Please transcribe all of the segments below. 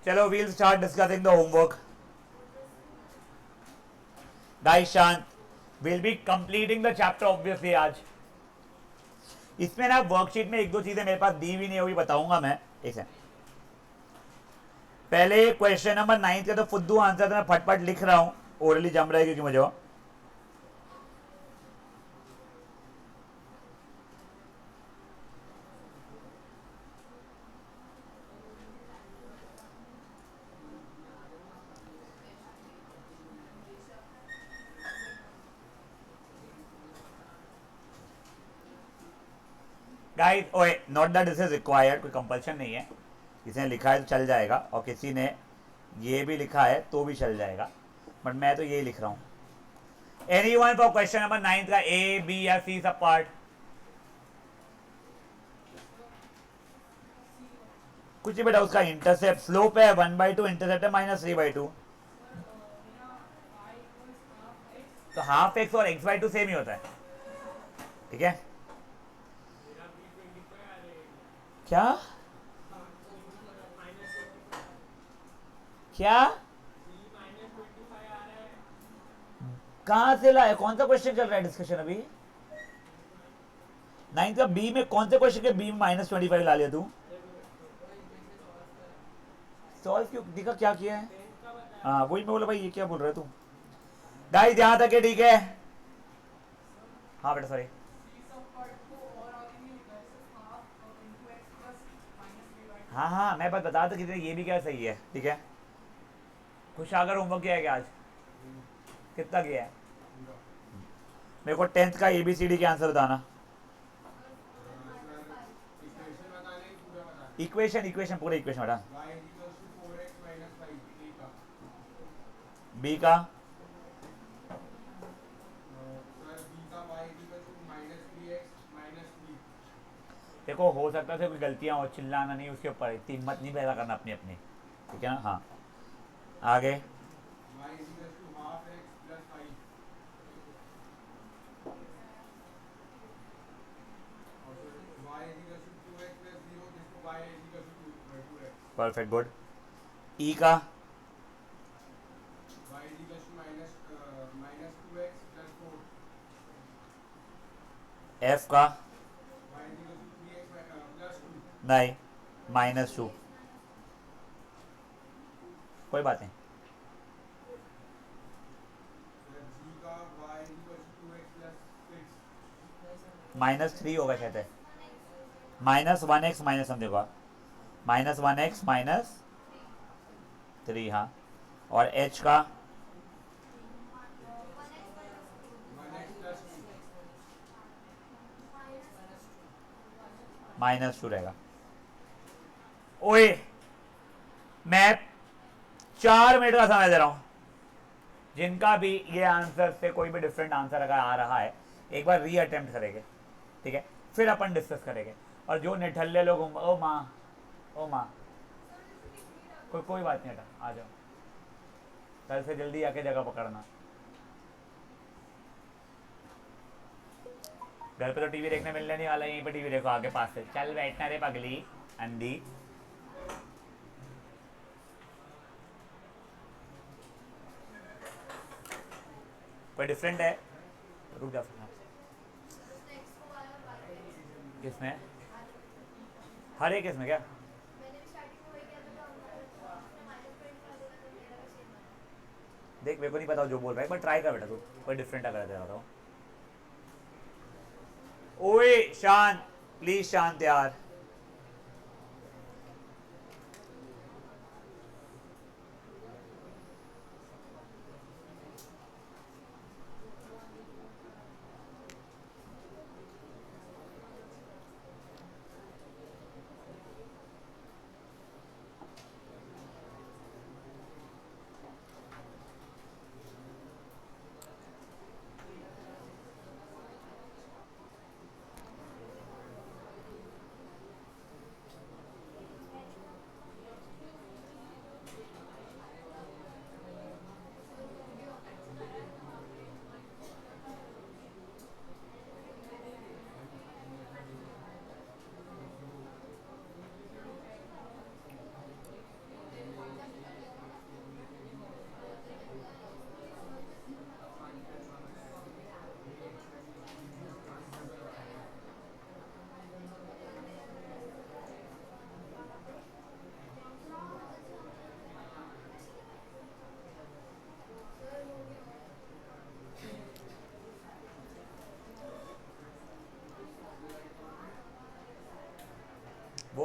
चलो we'll start discussing the homework. Guys, शांत. We'll be completing the chapter obviously आज. इसमें ना वर्कशीट में एक दो चीजें मेरे पास दी भी नहीं होगी, बताऊंगा मैं. एक सेकंड. पहले क्वेश्चन नंबर 9 का तो फुद्दू आंसर तो मैं फटफट लिख रहा हूं, ओरली जम रहा है क्योंकि मुझे गाइस. ओए, not that this is required, कोई कंपल्शन नहीं है. किसी ने लिखा है तो चल जाएगा, और किसी ने ये भी लिखा है तो भी चल जाएगा, बट मैं तो ये लिख रहा हूं. एनीवन फॉर क्वेश्चन नंबर 9 का ए बी या सी सब पार्ट? कुछ नहीं बेटा, उसका इंटरसेप्ट स्लोप है 1/2, इंटरसेप्ट है -3/2. तो हाफ एक्स और x/2 सेम ही होता है. ठीक है. क्या क्या कहां से लाए? कौन सा क्वेश्चन चल रहा है डिस्कशन अभी? 9 का बी में कौन से क्वेश्चन के बी में -25 ला लिया तू? सॉल्व क्यों दिखा, क्या किया है? हाँ वही मैं बोला भाई, ये क्या बोल रहा है तू? गाइस यहां तक है, ठीक है. हाँ बेटा सॉरी. हाँ हाँ मैं बस बता था कितने, ये भी क्या सही है. ठीक है. खुशागर होमवर्क किया है क्या आज? कितना किया है? मेरे को 10th का ABCD के आंसर बताना. इक्वेशन इक्वेशन पूरे इक्वेशन बेटा. बी का देखो, हो सकता है कोई गलतियां हो, चिल्लाना नहीं उसके ऊपर, इतनी हिम्मत नहीं पैदा करना अपनी अपनी. ठीक है ना. हाँ आगे. Perfect, good. ई का एफ का नहीं -2. कोई बात नहीं. -3 होगा शायद है. -1x माइनस हम देखो, -1x -3. हाँ. और एच का -2 रहेगा. ओए मैं 4 मिनट का समय दे रहा हूं. जिनका भी ये आंसर से कोई भी डिफरेंट आंसर अगर आ रहा है, एक बार री अटेम्प्ट करेंगे. ठीक है. फिर अपन डिस्कस करेंगे. और जो निठल्ले लोग, ओ माँ ओ माँ, कोई बात नहीं बेटा, आ जाओ. कल से जल्दी आके जगह पकड़ना. घर पे तो टीवी देखने मिलने नहीं वाला, यहीं पे टीवी देखो आगे पास से. चल बैठना रे पगली अंधी. कोई डिफरेंट है? रुक जा. किसमें? हर एक किसमें क्या? देख मेरे को नहीं पता जो बोल रहा है, एक बार ट्राई कर बेटा तू, कोई डिफरेंट अगर तेरा बताओ. ओए शांत, प्लीज शांत यार.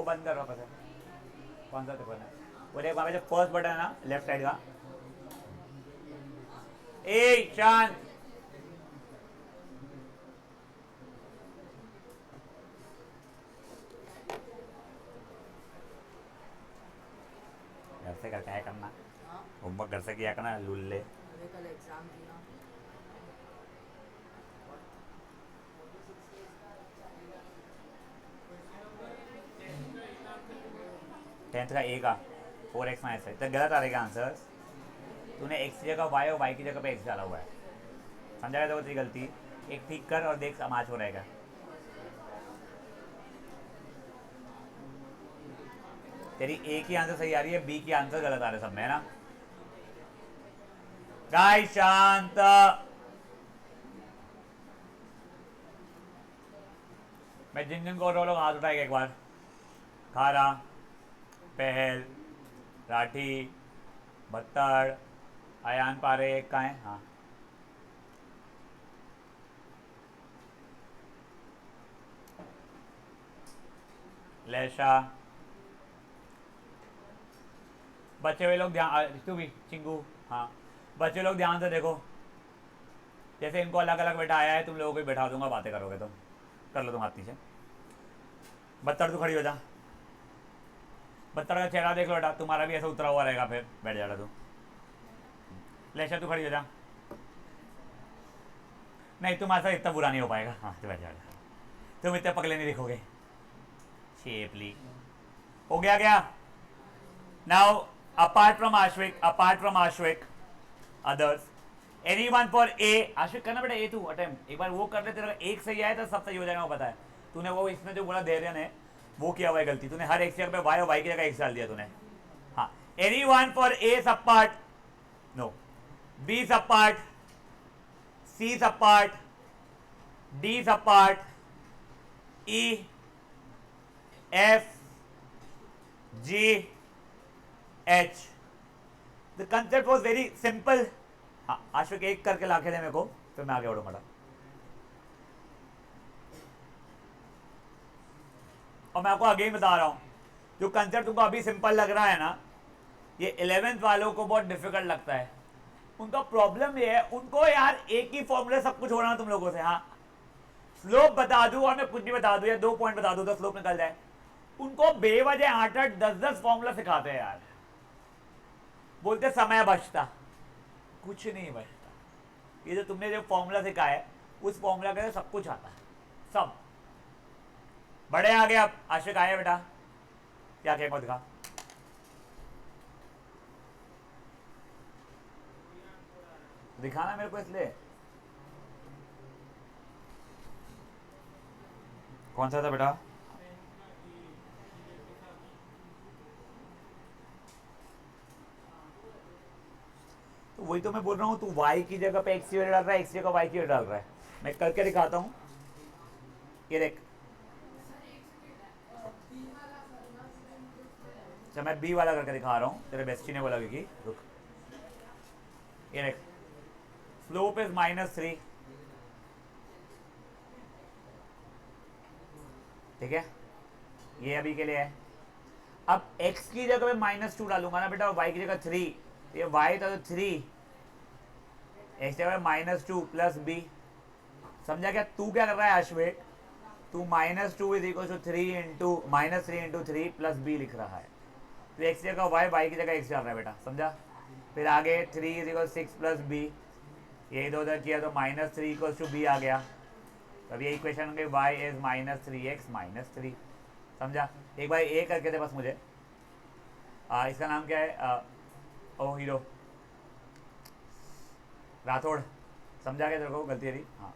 बंद कर वापस है। कौन सा त्रिकोण है? वो देख वहाँ पे जो फर्स्ट बटन है ना लेफ्ट साइड का, ए शांत, घर से करके आया करना, होमवर्क घर से किया करना लुल्ले। अरे कल एग्जाम थी ना। 10th का ए का 4x माइनस है तो गलत आ रहेगा आंसर। तूने x की जगह y और y की जगह पे x डाला हुआ है, समझा गया? तो तेरी गलती, एक ठीक कर और देख समाज हो रहेगा। तेरी ए की आंसर सही आ रही है, बी की आंसर गलत आ रहे सब में, है ना? गाइस शांत, मैं जिन जिन को लोग हाथ उठाएगा एक बार। खारा, पहल, राठी, भत्तड़, अयान पारे, एक का है? हाँ, लेशा, बच्चे हुए लोग ध्यान, तू भी चिंगू, हाँ बच्चे लोग ध्यान से देखो। जैसे इनको अलग अलग बैठाया है, तुम लोगों को भी बैठा दूंगा, बातें करोगे तुम। कर लो तुम हाथ नीचे। बत्तर तू खड़ी हो जा, बत्तर का चेहरा देख लो बेटा, तुम्हारा भी ऐसा उतरा हुआ रहेगा, फिर बैठ जाएगा तू। लेशा तू खड़ी हो जा, नहीं तुम ऐसा इतना बुरा नहीं हो पाएगा, हाँ तो बैठ जाएगा, तुम इतने पगले नहीं दिखोगे। शेपली हो गया क्या? नाउ अपार्ट फ्रॉम आश्विक अदर्स, एनीवन फॉर ए। आशिक करना बेटा ए, तू अटेम्प्ट एक बार वो कर ले, तेरा एक सही आया तो सब सही हो जाएगा, वो पता है। तूने वो इसमें जो बोला धैर्य ने, वो किया हुआ है गलती, तूने हर एक जगह पे वाई और वाई की जगह एक्स डाल दिया तूने। हाँ, anyone for A sub part, no, B sub part, C sub part, D sub part, E, F, G, H. The concept was very simple. हाँ आशिक एक करके लाके दे मेरे को, फिर मैं आगे बढ़ूंगा। और मैं आपको अगेन बता रहा हूं, जो कंसेप्ट तुमको अभी सिंपल लग रहा है ना, ये 11th वालों को बहुत डिफिकल्ट लगता है। उनका प्रॉब्लम ये है, उनको यार एक ही फॉर्मूले सब कुछ हो रहा है तुम लोगों से। हाँ, स्लोप बता दूं और मैं कुछ भी बता दूं या 2 पॉइंट बता दूं तो स्लोप निकल जाए, उनको बेवजह 8-8 10-10 फॉर्मूला सिखाते हैं यार। बोलते समय बचता, कुछ नहीं बचता। ये जो तुमने जो फॉर्मूला सिखाया है, उस फॉर्मूला के सब कुछ आता है, सब। बड़े आगे अब आशिक आए बेटा, क्या क्या दिखा। दिखाना मेरे को, इसलिए कौन सा था बेटा? तो वही तो मैं बोल रहा हूँ, तू y की जगह पे x की वैल्यू डाल रहा है, x की जगह y की वैल्यू डाल रहा है। मैं करके दिखाता हूँ, ये देख। अच्छा मैं b वाला करके दिखा रहा हूँ, तेरे बेस्टी ने बोला क्योंकि, रुक। ये देख, स्लोप इज -3, ठीक है, ये अभी के लिए है। अब x की जगह पे -2 डालूंगा ना बेटा, और y की जगह 3, तो ये y था तो 3, x जगह -2 प्लस b। समझा क्या? तू क्या कर रहा है अश्विक, तू -2 is equal to 3 into -3 plus b लिख रहा है। तो x की जगह y की जगह x डाल रहा है बेटा, समझा? फिर आगे 3 इज इक्वल 6 प्लस b, ये इधर उधर किया तो -3 इक्वल टू b आ गया। तब ये इक्वेशन होंगे y इज -3x -3। समझा? एक बार ए करके दे बस मुझे। इसका नाम क्या है? ओ हीरो राठौड़, समझा क्या तेरे को? गलती थी, हाँ।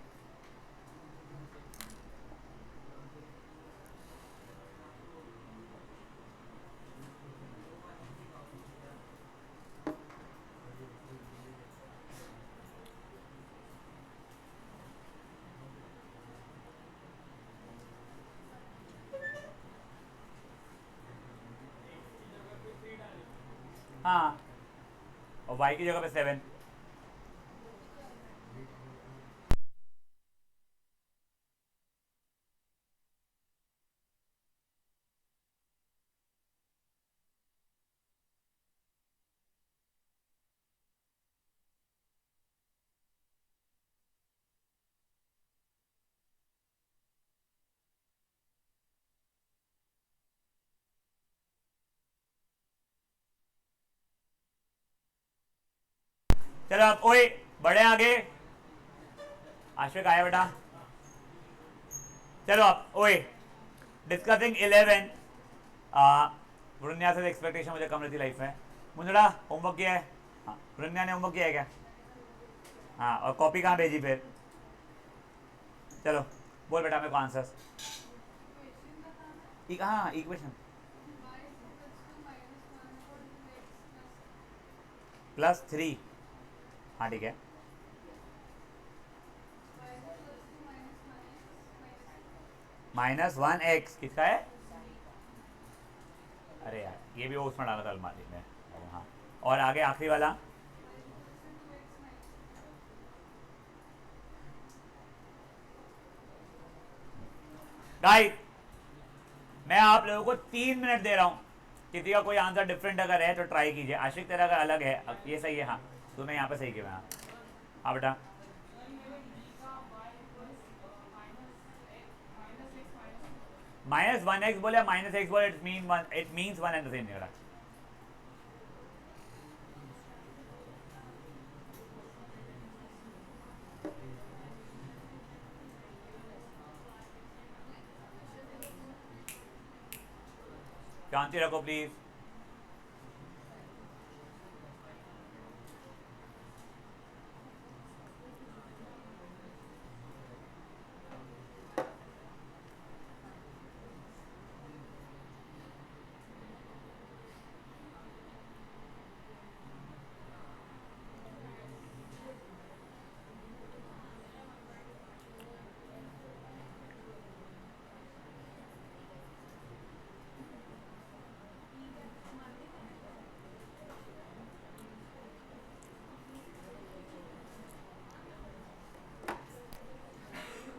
हाँ, और y की जगह पे 7। चलो अब ओए बड़े आगे, आशिक आया बेटा। चलो अब ओए डिस्कसिंग 11। वरुण्या से एक्सपेक्टेशन मुझे कम रहती लाइफ में। मुंदड़ा होमवर्क किया है? हाँ वरुण्या ने होमवर्क किया है क्या? हाँ और कॉपी कहाँ भेजी फिर? चलो बोल बेटा मेरे को आंसर्स। हाँ इक्वेशन +3। हाँ ठीक है। -1x किसका है? अरे यार ये भी वो उसमें डाला था अलमारी में। हाँ और आगे आखिरी वाला गाइस मैं आप लोगों को 3 मिनट दे रहा हूँ, किसी का कोई आंसर डिफरेंट अगर है तो ट्राई कीजिए। आशिक तेरा अगर अलग है, अब ये सही है। हाँ तूने यहाँ पे सही किया। हाँ हाँ बेटा -1x बोले -x बोले it means one and the same बेटा। शांति रखो प्लीज।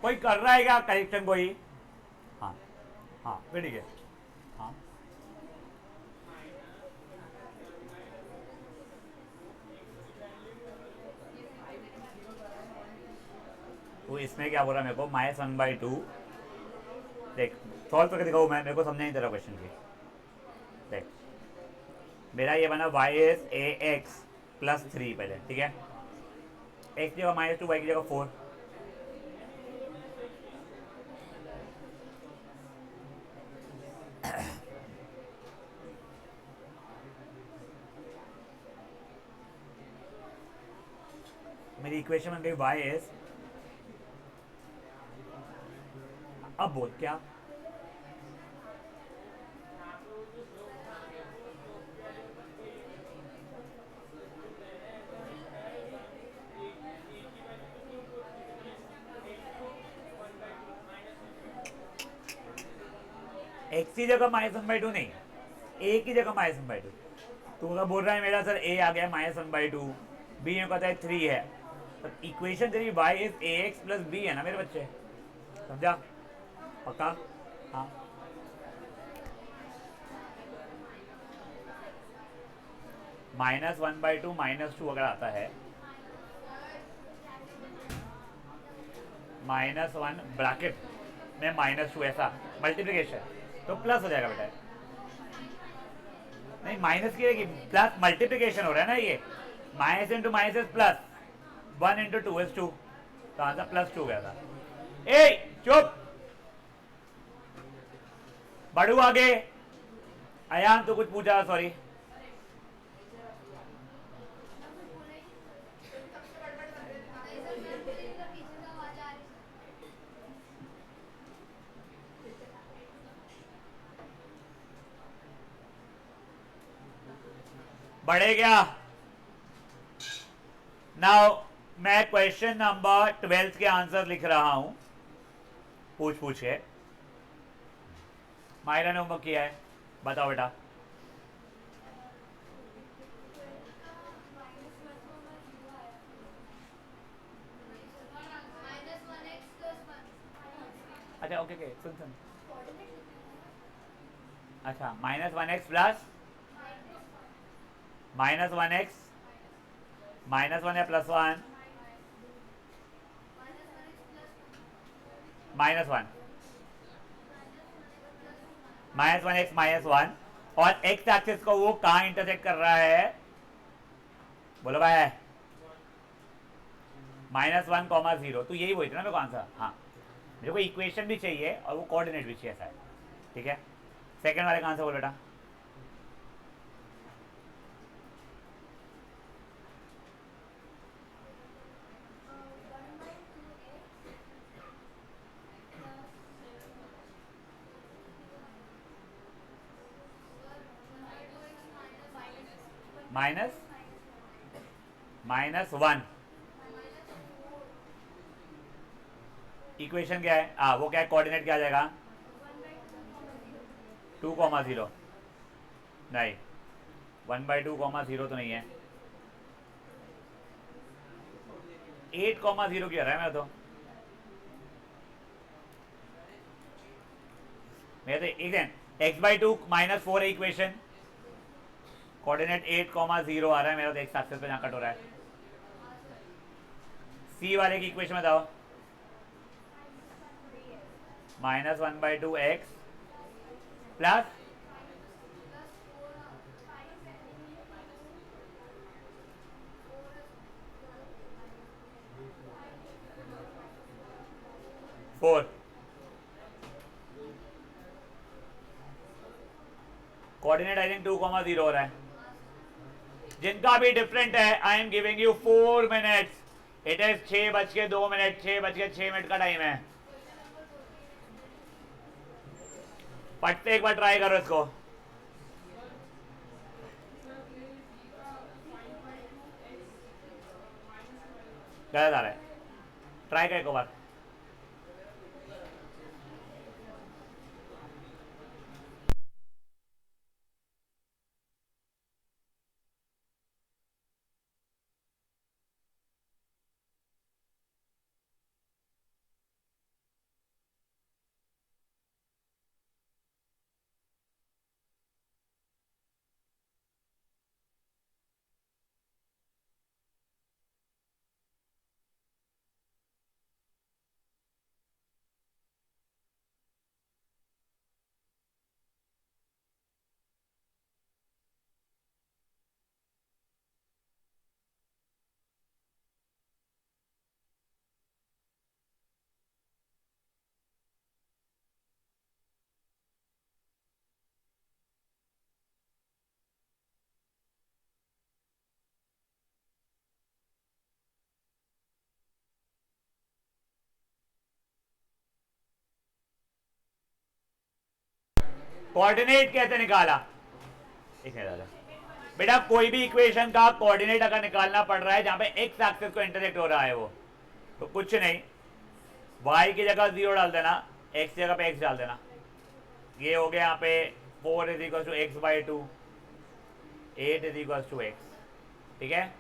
कोई कर रहा है क्या करेक्शन कोई? हाँ हाँ फिर ठीक है। हाँ तो इसमें क्या बोल रहा है मेरे को? -1/2। देख सॉल्व करके दिखाऊँ मैं, मेरे को समझ नहीं तेरा क्वेश्चन की। देख मेरा ये बना y इज ax +3 पहले, ठीक है। x की जगह -2, y की जगह 4। मेरी इक्वेशन बन गई y इज, अब बोल क्या? x की जगह -1/2 नहीं, a की जगह -1/2। तू अगर बोल रहा है मेरा सर a आ गया -1/2, b में कहता है 3 है, तो इक्वेशन तेरी y इज ax + b है ना मेरे बच्चे, समझा? पक्का? हाँ -1/2 -2 अगर आता है, -1 ब्रैकेट में -2 ऐसा मल्टीप्लिकेशन, तो प्लस हो जाएगा बेटा। नहीं माइनस की रहेगी, प्लस मल्टीप्लिकेशन हो रहा है ना ये, minus into minus plus, 1 into 2 is 2, तो आंसर +2 गया था। ए चुप, बढ़ू आगे। अयान तो कुछ पूछा, सॉरी। बढ़े क्या? नाउ मैं क्वेश्चन नंबर 12 के आंसर लिख रहा हूं, पूछ पूछ के। मायरा ने होमवर्क किया है, बताओ बेटा। अच्छा ओके ओके सुन सुन। अच्छा -1x प्लस -1x -1 या +1 -1 -1x -1, और x एक्सिस को वो कहाँ इंटरसेक्ट कर रहा है? बोलो भाई। -1, 0 तो यही वही था ना मेरे को आंसर। हाँ, मेरे को इक्वेशन भी चाहिए और वो कोऑर्डिनेट भी चाहिए, ऐसा है। ठीक है, सेकंड वाले का आंसर बोल बेटा। माइनस -1 इक्वेशन क्या है? वो क्या है, कोऑर्डिनेट क्या आ जाएगा? 2, 0 नहीं, 1/2, 0 तो नहीं है। 8, 0 क्या रहा है मैं तो, मेरे तो एक दिन x/2 -4 है इक्वेशन, कोऑर्डिनेट 8, 0 आ रहा है मेरा, तो एक सक्सेस पे जहाँ कट हो रहा है। सी वाले की इक्वेशन बताओ। -1/2x plus four, coordinate I think 2, 0 हो रहा है। जिनका भी डिफरेंट है, I am giving you 4 minutes. It is 6:02, 6:06 का टाइम है। पढ़ते एक बार ट्राई करो इसको। गलत आ रहा है, ट्राई कर एक बार। कोऑर्डिनेट कैसे निकाला? एक है दादा, बेटा कोई भी इक्वेशन का कोऑर्डिनेट अगर निकालना पड़ रहा है जहां पे एक्स एक्सिस को इंटरसेक्ट हो रहा है वो, तो कुछ नहीं, y की जगह 0 डाल देना, x की जगह पे x डाल देना। ये हो गया यहाँ पे 4 = x/2, 8 = x। ठीक है,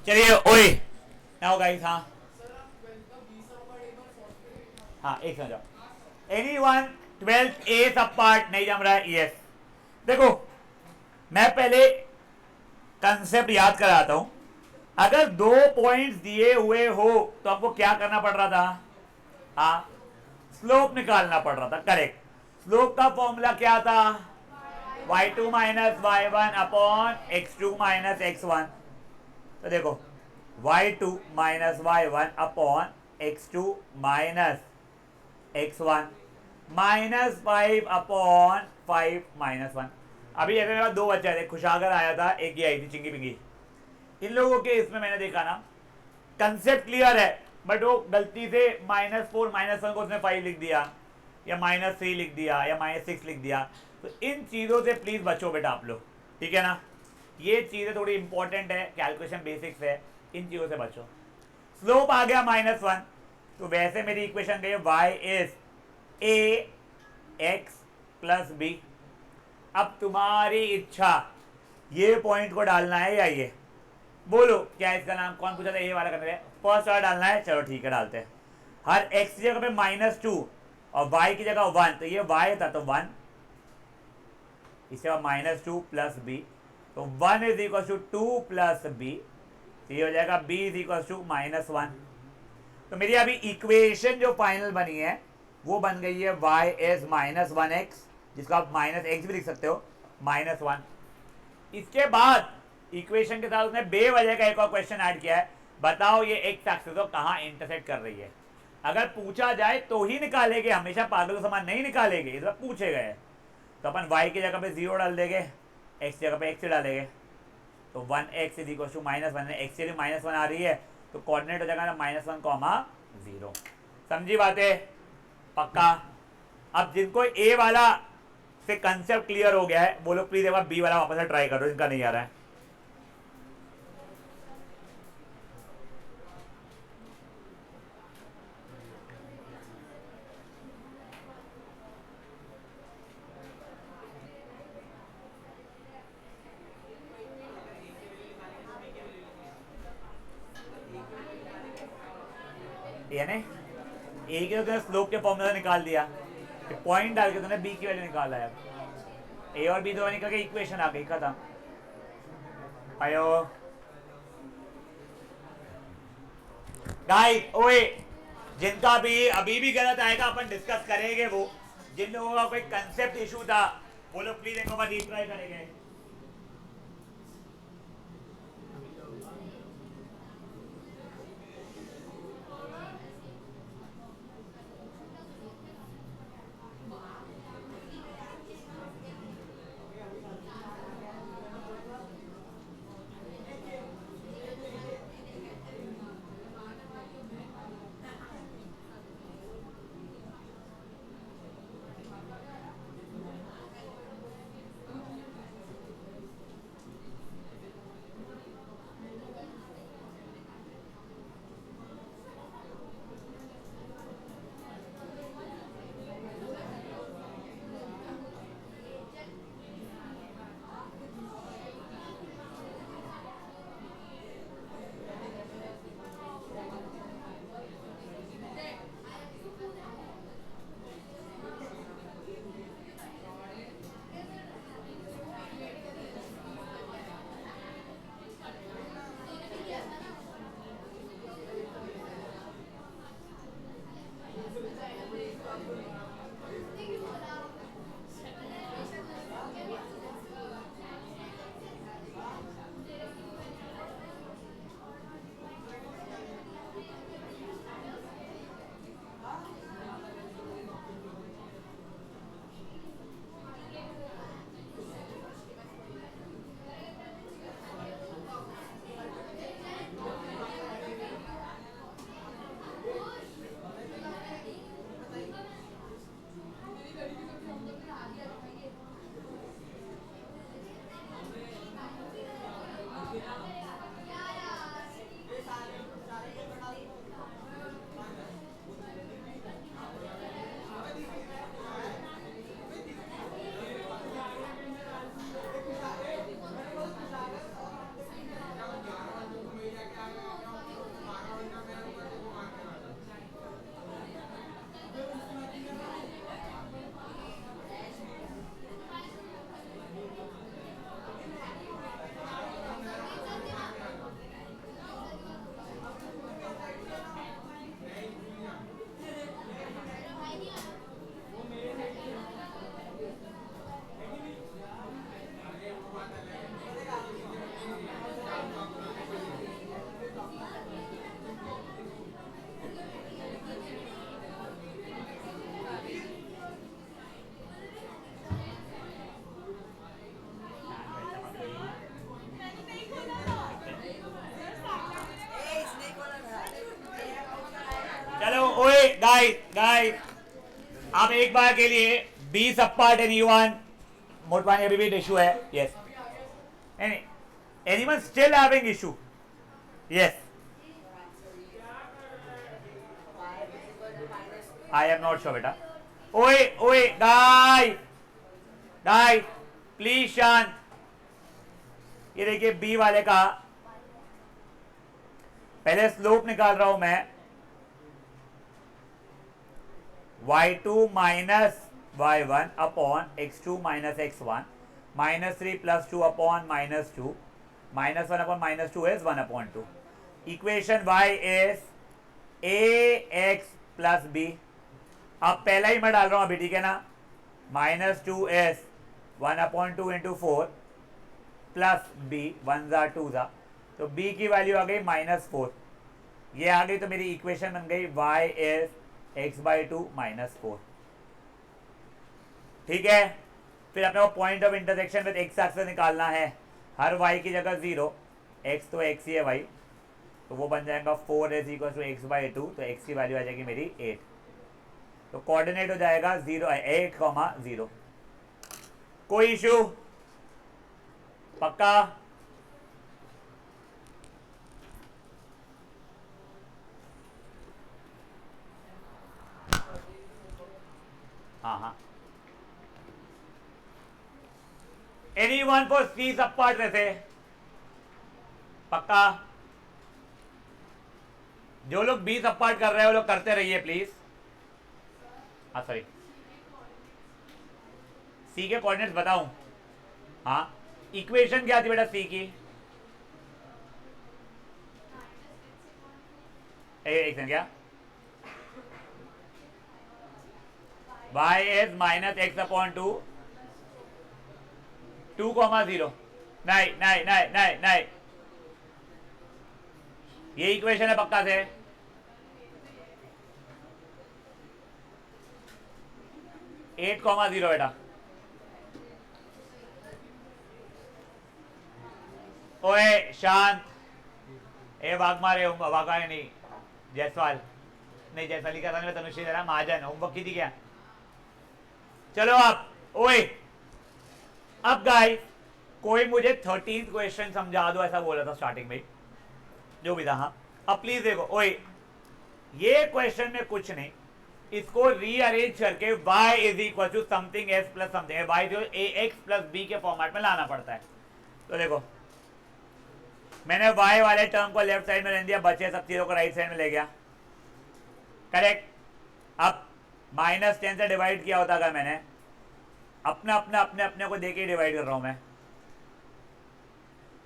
चलिए ओए नाउ गाइस, हाँ हाँ एक समझाओ। एनी वन 12th ए सब पार्ट नहीं जम रहा है, यस। देखो मैं पहले कंसेप्ट याद कराता हूं। अगर दो पॉइंट्स दिए हुए हो तो आपको क्या करना पड़ रहा था? हाँ, स्लोप निकालना पड़ रहा था, करेक्ट। स्लोप का फॉर्मूला क्या था? y2 minus y1 upon x2 minus x1। तो देखो y2 minus y1 upon x2 minus x1 minus 5 upon 5 minus 1। अभी ऐसे मेरे पास दो बच्चे थे, खुशागर आया था, एक ये आई थी चिंगी पिंगी। इन लोगों के इसमें मैंने देखा ना, कंसेप्ट क्लियर है बट वो गलती से -4 -1 को उसने 5 लिख दिया, या -3 लिख दिया, या -6 लिख दिया। तो इन चीज़ों से प्लीज़ बचो बेटा आप लोग, ठीक है ना। ये चीज़ें थोड़ी इंपॉर्टेंट है, कैलकुलेशन बेसिक्स है, इन चीज़ों से बचो। स्लोप आ गया -1, तो वैसे मेरी इक्वेशन गई y is ax plus b। अब तुम्हारी इच्छा, ये पॉइंट को डालना है या ये, बोलो क्या इसका नाम, कौन पूछा था ये वाला करने? फर्स्ट वाला डालना है, चलो ठीक है डालते हैं। हर x की जगह पे -2 और y की जगह 1, तो ये y था तो 1, इसके बाद -2 प्लस b, तो 1 is equal to 2 plus b, तो ये हो जाएगा b इज इक्वल टू -1। तो मेरी अभी इक्वेशन जो फाइनल बनी है वो बन गई है y इज -1x, जिसको आप -x भी लिख सकते हो, -1। इसके बाद इक्वेशन के साथ उसने बेवजह का एक और क्वेश्चन ऐड किया है, बताओ ये एक्स एक्सिस को कहाँ इंटरसेक्ट कर रही है। अगर पूछा जाए तो ही निकालेंगे, हमेशा पागल के समान नहीं निकालेंगे, इस बार पूछे गए तो अपन y की जगह पे 0 डाल देंगे, x की जगह पे x डालेंगे, तो 1x इज इक्वल टू -1 है, x के लिए -1 आ रही है तो कोऑर्डिनेट हो जाएगा ना -1, 0। समझी बातें? पक्का? अब जिनको a वाला से कंसेप्ट क्लियर हो गया है वो लोग प्लीज एक बार b वाला वापस से ट्राई करो, इनका नहीं आ रहा है। यानी ए के तो स्लोप के फॉर्मूला निकाल दिया, पॉइंट डाल के तूने बी की वैल्यू निकाला है। ए और बी दो निकल के इक्वेशन आ गई, खत्म। आयो गाइस, ओए जिनका भी अभी भी गलत आएगा अपन डिस्कस करेंगे, वो जिन लोगों का कोई कंसेप्ट इशू था वो लोग प्लीज एक बार डीप ट्राई करेंगे। गाइस आप एक बार के लिए B sub part anyone Motwani अभी भी इशू है yes anyone still having issue yes I am not sure बेटा ओए ओए गाइस प्लीज शांत ये देखिए बी वाले का पहले स्लोप निकाल रहा हूं मैं y2 minus y1 upon x2 minus x1 minus 3 plus 2 upon minus 2 minus 1 upon minus 2 is 1 upon 2 equation y is ax plus b अब पहला ही मैं डाल रहा हूं अभी ठीक है ना minus 2 is 1 upon 2 into 4 plus b 1 जा 2 जा तो b की वैल्यू आ गई -4 ये आ गई तो मेरी इक्वेशन बन गई y इज x/2 -4 ठीक है फिर अपने को point of intersection with x axis निकालना है हर y की जगह 0 x तो x ही है भाई तो वो बन जाएगा 4 इज इक्वल टू x/2 तो x की वैल्यू आ जाएगी मेरी 8 तो कोऑर्डिनेट हो जाएगा 8,0 कोई इशू पक्का हाँ anyone for C sub part वैसे पक्का जो लोग बी सब पार्ट कर रहे हैं वो लोग करते रहिए प्लीज हाँ सॉरी सी के कोऑर्डिनेट्स बताऊं हाँ इक्वेशन क्या थी बेटा सी की एक सेकंड क्या y is minus x upon 2 2,0 नहीं ये इक्वेशन है पक्का से एट कॉमा 0 बेटा ओए शांत ए भाग मारे भागा नहीं जयसवाल नहीं जयसवाल का था तनुश्री जरा महाजन होमवर्क की थी क्या चलो आप ओए अब गाइस कोई मुझे 13th क्वेश्चन समझा दो ऐसा बोला था स्टार्टिंग में जो भी था हाँ अब प्लीज देखो ओए ये क्वेश्चन में कुछ नहीं इसको रीअरेंज करके y is equal to something s plus something y जो ax प्लस b के फॉर्मेट में लाना पड़ता है तो देखो मैंने y वाले टर्म को लेफ्ट साइड में रख दिया बचे सब चीजों को राइट साइड में ले गया करेक्ट अब -10 से डिवाइड किया होता अगर मैंने अपने को देके डिवाइड कर रहा हूं मैं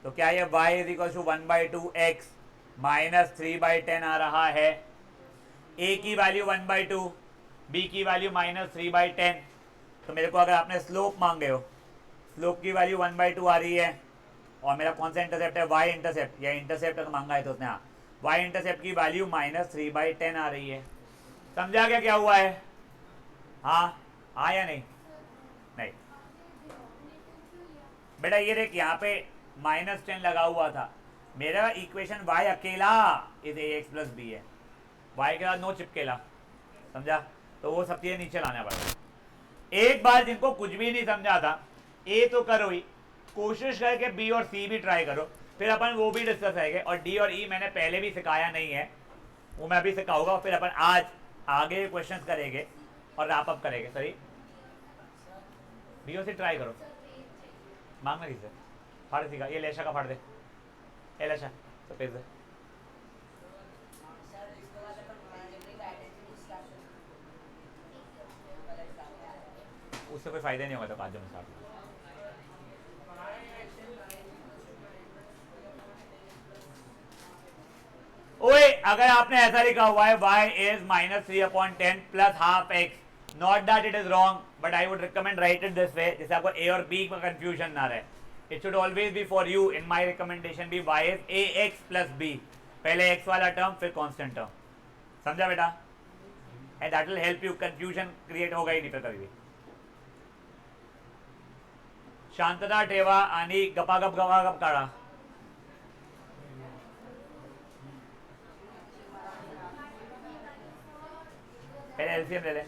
तो क्या ये y is equal to 1/2x -3/10 आ रहा है a की वैल्यू 1/2 b की वैल्यू -3/10 तो मेरे को अगर आपने स्लोप मांगे हो स्लोप की वैल्यू 1/2 आ रही है और मेरा कौन सा इंटरसेप्ट है y इंटरसेप्ट या इंटरसेप्ट तो मांगा है तो उसने हाँ y इंटरसेप्ट की वैल्यू -3/10 आ रही है समझा क्या हुआ है हाँ या नहीं बेटा ये देख यहाँ पे -10 लगा हुआ था मेरा इक्वेशन y अकेला इज ax प्लस b है y के साथ नो चिपकेला समझा तो वो सब चीजें नीचे लाना पड़ेगा एक बार जिनको कुछ भी नहीं समझा था a तो करो ही कोशिश करके b और c भी ट्राई करो फिर अपन वो भी डिस्कस करेंगे और d और e मैंने पहले भी सिखाया नहीं है वो मैं अभी सिखाऊंगा फिर अपन आज आगे क्वेश्चंस करेंगे और रैप अप करेंगे सही बी और सी ट्राई करो मांगना किसे फाड़ सीखा ये लेशा का फाड़ दे ए लेशा तो पेज दे उससे कोई फायदा नहीं होगा तो आज में साथ ओए अगर आपने ऐसा लिखा हुआ है y is -3/10 plus half x not that it is wrong but I would recommend write it this way जिससे आपको a और b में कंफ्यूजन ना रहे it should always be for you in my recommendation be y is ax plus b पहले x वाला term फिर constant term समझा बेटा and that will help you confusion create होगा ही नहीं फिर कभी भी शांतता ठेवा आणि गपागप काढा एलसीएम ले ले।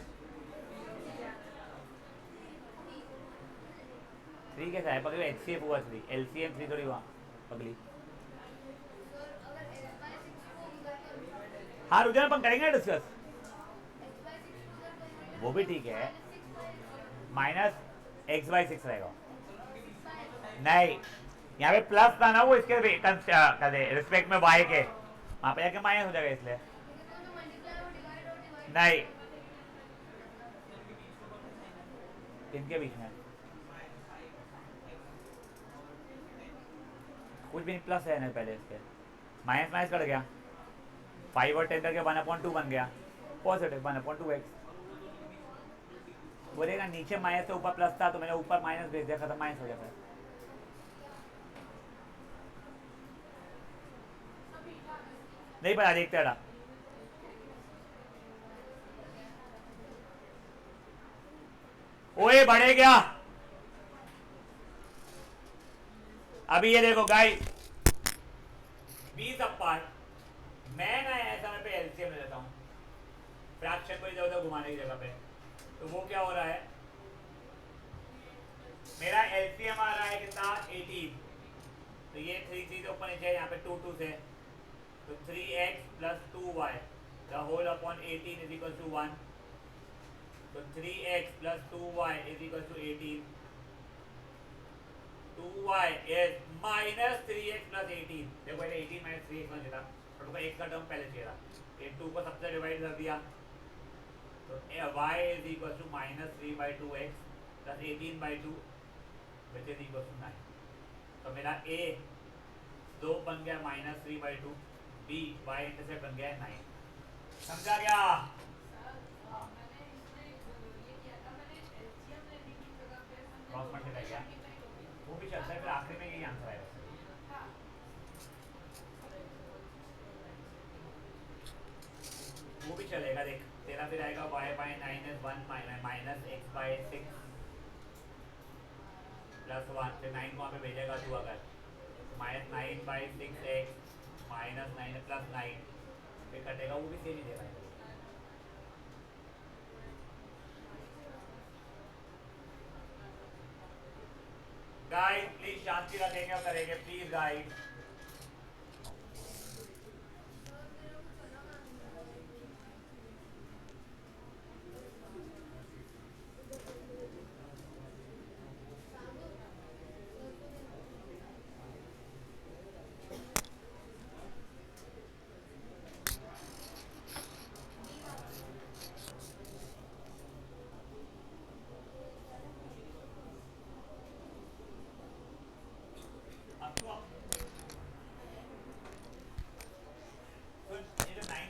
3 कैसा है पगली? एचसीएफ हुआ 3, एलसीएम 3 थोड़ी हुआ पगली। हाँ रुक जाना, अपन करेंगे डिस्कस, वो भी ठीक है। -x/6 रहेगा। नहीं, यहाँ पे प्लस था ना, वो इसके रिस्पेक्ट में y के, वहां पे जाके माइनस हो जाएगा इसलिए। नहीं, इनके बीच में कुछ भी नहीं, प्लस है ना पहले इसके, माइनस माइनस कट गया, 5 और 10 करके 1/2 बन गया, पॉजिटिव 1/2x। बोलेगा नीचे माइनस से ऊपर प्लस था तो मैंने ऊपर माइनस भेज दिया, खत्म, माइनस हो जाता है। नहीं पता, देखते रहा। ओए बढ़े क्या? अभी ये देखो गाइस, 20 अपार्ट, मैं ना ऐसा मैं पे एलसीएम ले लेता हूँ फ्रैक्शन को इधर उधर घुमाने की जगह पे, तो वो क्या हो रहा है, मेरा एलसीएम आ रहा है कितना, 18। तो ये 3 चीजें ऊपर नीचे, यहाँ पे 2 2 से, तो 3x + 2y the whole upon 18 is equal to 1। तो 3x + 2y is equal to 18। 2y is -3x + 18। देखो पहले 18 - 3x बन जाता, और उसका x का टर्म पहले चाहिए था, ये 2 को सबसे डिवाइड कर दिया, तो y is equal to -3/2x + 18/2 which is equal to 9। तो मेरा a 2 बन गया -3/2, b y इंटरसेप्ट बन गया 9। समझा क्या? क्रॉस मल्टीप्लाई किया, वो भी चलता है, फिर आखिरी में यही आंसर आएगा। वो भी चलेगा, देख तेरा फिर आएगा y/9 is 1 -x/6 + 1, फिर 9 को वहाँ पे भेजेगा तू, अगर -9/6x -9 + 9 फिर कटेगा, वो भी सेम ही देगा। गाइस प्लीज शांति रखेंगे और करेंगे, प्लीज गाइस।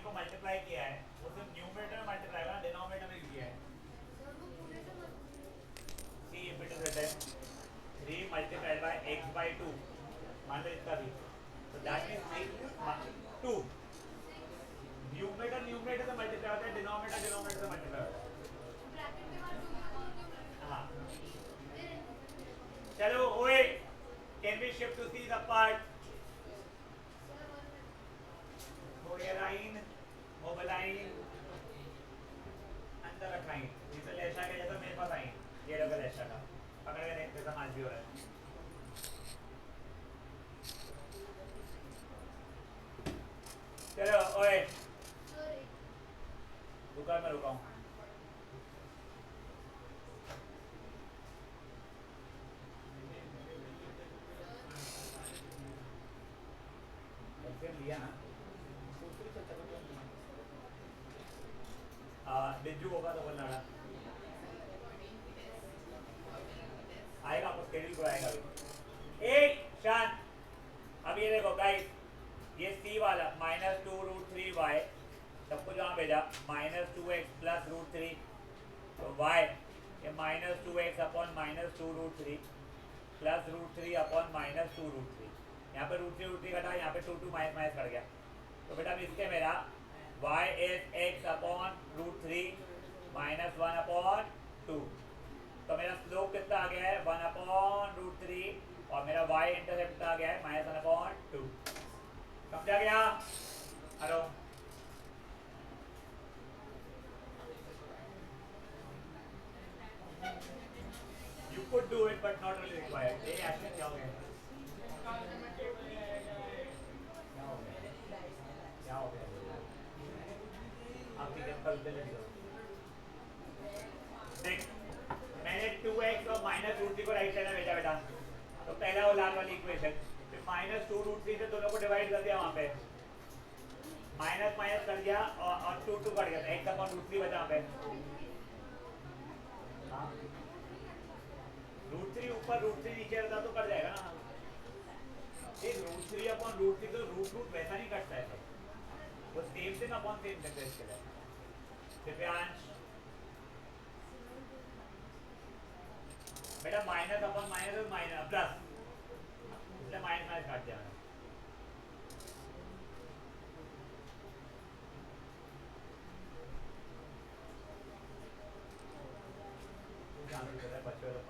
मल्टीप्लाई किया है वो सिर्फ न्यूमरेटर में मल्टीप्लाई हुआ, डिनोमिनेटर में किया है। सी इंपीडेंस रहता है 3 × x/2, मान लो इसका भी, तो दैट मींस 2 न्यूमरेटर से मल्टीप्लाई होता है, डिनोमिनेटर से मल्टीप्लाई होता है। हाँ चलो ओए, can we shift to C the part? Line mobile अंदर रखाई, जैसे लेशा के जैसा मेरे पास आई, ये लगा लेशा का पकड़ के देखते समाज भी हो रहा है। चलो ओए, दुकान में रुका हूँ। लिया ना बिज्जू होगा तो बोलना आएगा, आपको शेड्यूल को आएगा अभी। ए शांत, अब ये देखो गाइस, ये सी वाला -2√3y सबको जहाँ भेजा, -2x + √3, तो y ये -2x अपॉन -2√3 + √3 अपॉन -2√3, यहाँ पे √3 कटा, यहाँ पे 2 2 माइनस कट गया, तो बेटा अब इसके मेरा y इज x अपॉन √3 -1/2, तो मेरा स्लोप कितना आ गया है 1/√3, और मेरा y इंटरसेप्ट आ गया है -1/2। समझा गया? Hello it but not really required. ये एक्शन क्या हो गया? क्या हो गया? आप ठीक है, कल जल्दी करो। देख, मैंने 2x और माइनस रूट थ्री को राइट साइड में भेजा बेटा, तो पहला वो लाल वाली इक्वेशन, फिर माइनस टू रूट थ्री से दोनों को डिवाइड कर दिया, वहां पे माइनस माइनस कर दिया और टू टू कट गया, एक्स अपॉन रूट थ्री बचा वहां पे। हाँ, रूट थ्री ऊपर रूट थ्री नीचे रहता तो कट जाएगा ना। एक root three upon root three, तो रूट रूट वैसा नहीं कटता है, वो same thing upon same thing इसके लिए। दिव्यांश बेटा, minus upon minus minus plus, इसलिए माइनस माइनस काट दिया मैंने। बच्चों को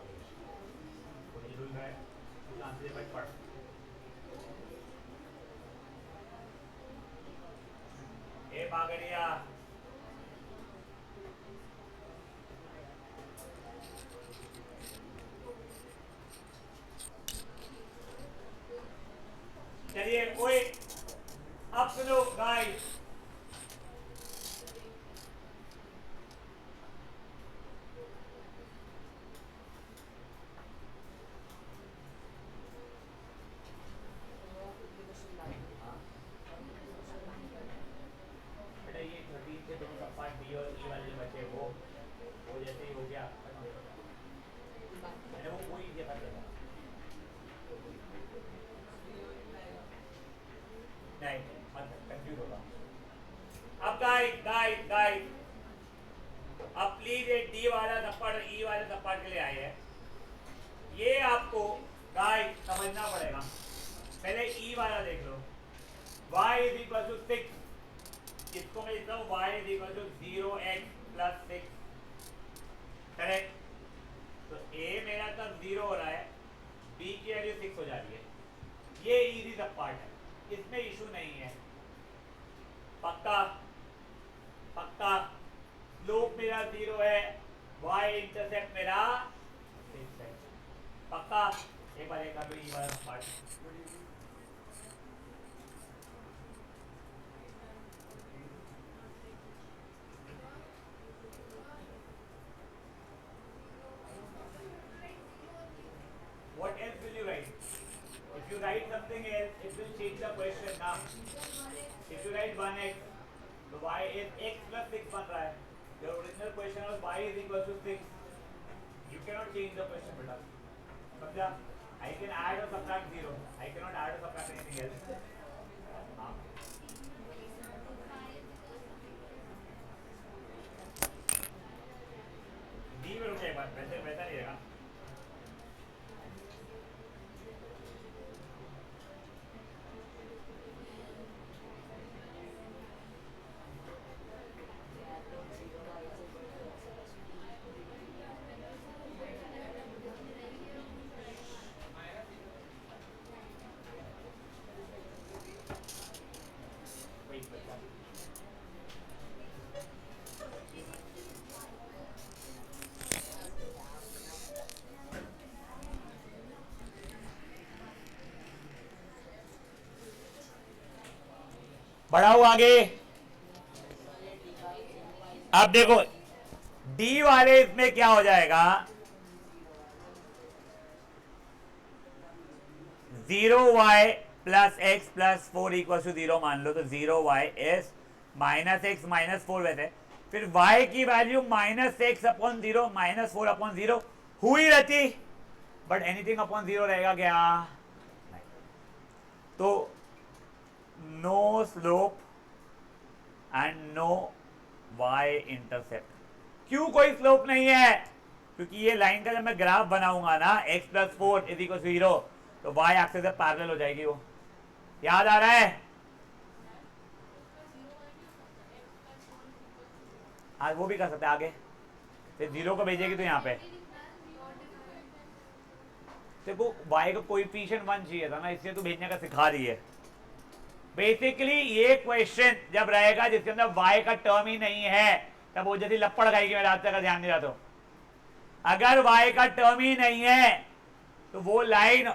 पढ़ ए पागड़िया, चलिए ओए अब सुनो गाइस, बेटा ये 13 से दोनों का पार्ट डी और ई वाले जो बचे वो जैसे ही हो गया, मैंने वो कोई ये कर दिया नहीं, मत कंफ्यूज होगा। अब गाइस गाइस गाइस, अब प्लीज ये डी वाला थप्पड़ ई वाले थप्पड़ के लिए आए है, ये आपको गाइस समझना पड़ेगा। पहले ई वाला देख लो, y इज इक्वल टू 6, इसको मैं लिखता हूँ y is equal to 0x plus 6, correct. तो a मेरा तब 0 हो रहा है, b की वैल्यू 6 हो जा रही है, ये इजी सब पार्ट है, इसमें इशू नहीं है। पक्का पक्का, स्लोप मेरा 0 है, y इंटरसेप्ट मेरा 6 है, पक्का। एक बार एक कर लो ई वाला part. What else will you write? If you write something else, it will change the question now. If you write 1x, तो y is x plus 6 बन रहा है। Your original question was y is equal to 6. You cannot change the question, बेटा। समझा? I can add or subtract 0. I cannot add or subtract anything else. हाँ। D में रुके एक बार, वैसे वैसा नहीं रहेगा। बढ़ाओ आगे। अब देखो डी वाले इसमें क्या हो जाएगा, 0y plus x plus 4 equal to 0 मान लो, तो 0y is minus x minus 4 वैसे, फिर y की value minus x upon 0 minus 4 upon 0 हुई रहती, बट एनीथिंग अपॉन 0 रहेगा क्या? नहीं। तो no slope and no y intercept. क्यों कोई स्लोप नहीं है? क्योंकि ये लाइन का जब मैं ग्राफ बनाऊंगा ना, x plus 4 is equal to 0, तो y एक्सिस से पैरेलल हो जाएगी। वो याद आ रहा है? आज वो भी कर सकते हैं आगे, फिर 0 को भेजेगी तो यहाँ पे देखो y का कोएफिशिएंट 1 चाहिए था ना, इसलिए तो भेजने का सिखा रही है। बेसिकली ये क्वेश्चन जब रहेगा जिसके अंदर y का टर्म ही नहीं है, तब वो जैसी लपड़ खाएगी, मेरा आज तक ध्यान नहीं रहा। तो अगर y का टर्म ही नहीं है तो वो लाइन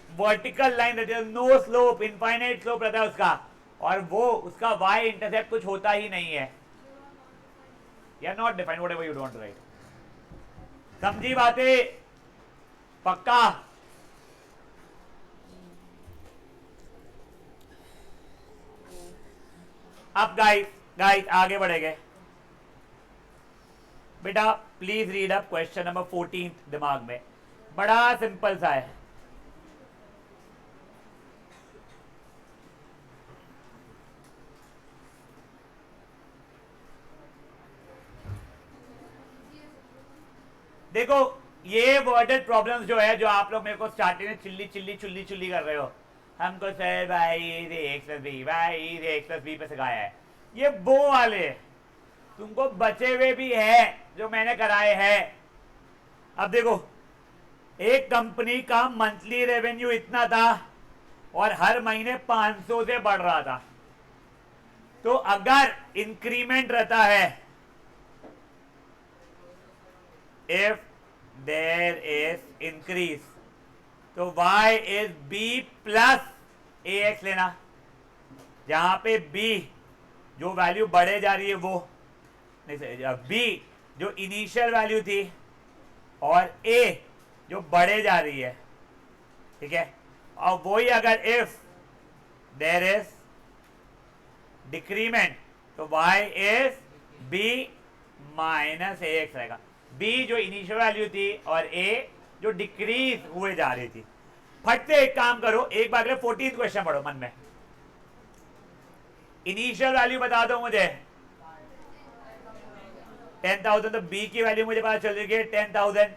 वर्टिकल लाइन रहती है, नो स्लोप, इनफाइनाइट स्लोप रहता है उसका, और वो उसका y इंटरसेप्ट कुछ होता ही नहीं है, या not define, whatever you don't write. समझी बातें? पक्का? अब गाइस आगे बढ़ेंगे बेटा। Please read up question number 14 दिमाग में, बड़ा सिंपल सा है। देखो ये वर्डेड प्रॉब्लम्स जो है, जो आप लोग मेरे को स्टार्टिंग में चिल्ली चिल्ली चुल्ली चुल्ली कर रहे हो, हमको सर भाई एक्स प्लस बी, भाई एक्स प्लस बी पे सिखाया है, ये वो वाले तुमको बचे हुए भी है जो मैंने कराए हैं। अब देखो, एक कंपनी का मंथली रेवेन्यू इतना था और हर महीने 500 से बढ़ रहा था, तो अगर इंक्रीमेंट रहता है, if there is increase, तो y is b plus ax लेना, जहां पे b जो वैल्यू बढ़े जा रही है वो नहीं, b जो इनिशियल वैल्यू थी और a जो बढ़े जा रही है, ठीक है। और वही अगर if there is डिक्रीमेंट, तो y is b minus ax रहेगा। b जो इनिशियल वैल्यू थी और a जो डिक्रीज हुए जा रही थी। फट से एक काम करो, एक बार 14th क्वेश्चन पढ़ो मन में। इनिशियल वैल्यू बता दो मुझे 10,000, तो b की वैल्यू मुझे पता चल रही है 10,000।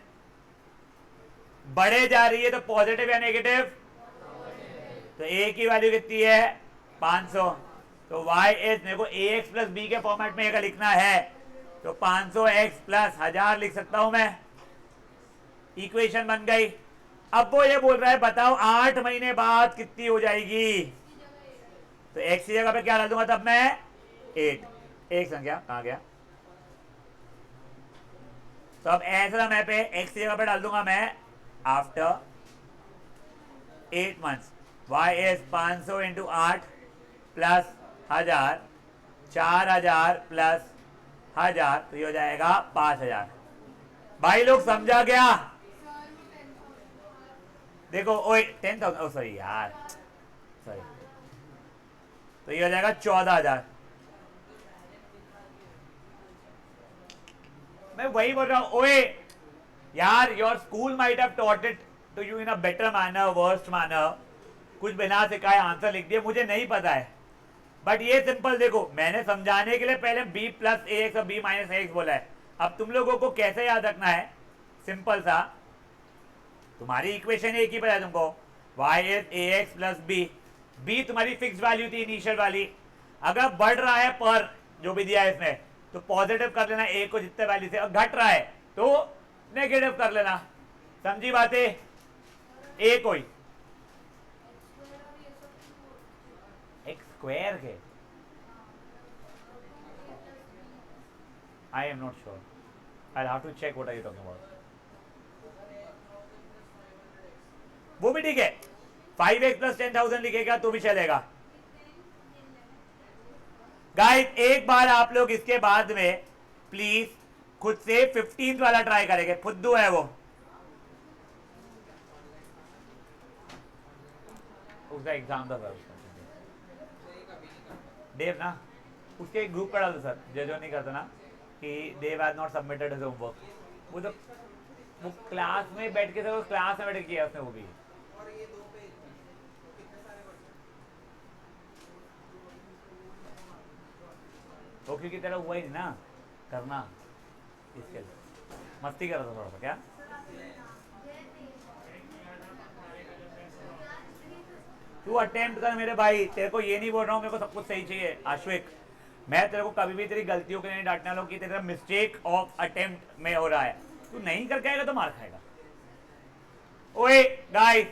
बढ़े जा रही है तो पॉजिटिव या नेगेटिव, तो a की वैल्यू कितनी है 500, तो y इज, मेरे को ax प्लस b के फॉर्मेट में लिखना है, तो 500x प्लस 1000 लिख सकता हूं मैं। इक्वेशन बन गई। अब वो ये बोल रहा है बताओ 8 महीने बाद कितनी हो जाएगी, तो x की जगह पे क्या डाल दूंगा तब मैं 8, एक संख्या कहां गया, तो अब ऐसा मैं पे x की जगह पे डाल दूंगा मैं after 8 months, y is 500 into 8 plus 1000, 4000 plus 1000, तो ये हो जाएगा 5000। भाई लोग समझा गया? देखो ओए 10,000, सॉरी यार, सॉरी, तो ये हो जाएगा 14,000। मैं वही बोल रहा हूं, ओए यार, your school might have taught it to you in a better manner, worst manner, कुछ बिना सिखाए आंसर लिख दिया, मुझे नहीं पता है, बट ये सिंपल देखो, मैंने समझाने के लिए पहले b प्लस ax और b माइनस ax बोला है। अब तुम लोगों को कैसे याद रखना है, सिंपल सा, तुम्हारी इक्वेशन एक ही पता है तुमको, y is ax plus b तुम्हारी फिक्स वैल्यू थी इनिशियल वाली, अगर बढ़ रहा है पर जो भी दिया है इसमें, तो पॉजिटिव कर लेना a को जितने वैल्यू से, और घट रहा है तो नेगेटिव कर लेना। समझी बातें? a कोई x स्क्वायर के, I am not sure. I'll have to check what are you talking about. वो भी ठीक है, 5x प्लस 10,000 लिखेगा तो भी चलेगा। गाइस एक बार आप लोग इसके बाद में प्लीज खुद से 15th वाला ट्राई करेंगे, फुद्दू है वो, उसका एग्जाम था सर, देव ना, उसके एक ग्रुप पर डाल दो सर, जो नहीं करता ना कि Dev has not submitted his homework, वो तो वो क्लास में बैठ के, सर क्लास में बैठ के किया उसने वो भी। वो क्योंकि तेरा हुआ ही नहीं ना करना, इसके लिए मस्ती कर रहा था थोड़ा सा क्या। तू अटेम्प्ट कर मेरे भाई, तेरे को ये नहीं बोल रहा हूँ मेरे को सब कुछ सही चाहिए आश्विक, मैं तेरे को कभी भी तेरी गलतियों के लिए नहीं डांटने वाला हूँ कि तेरा मिस्टेक ऑफ अटेम्प्ट में हो रहा है, तू नहीं करके आएगा तो मार खाएगा। ओए गाइस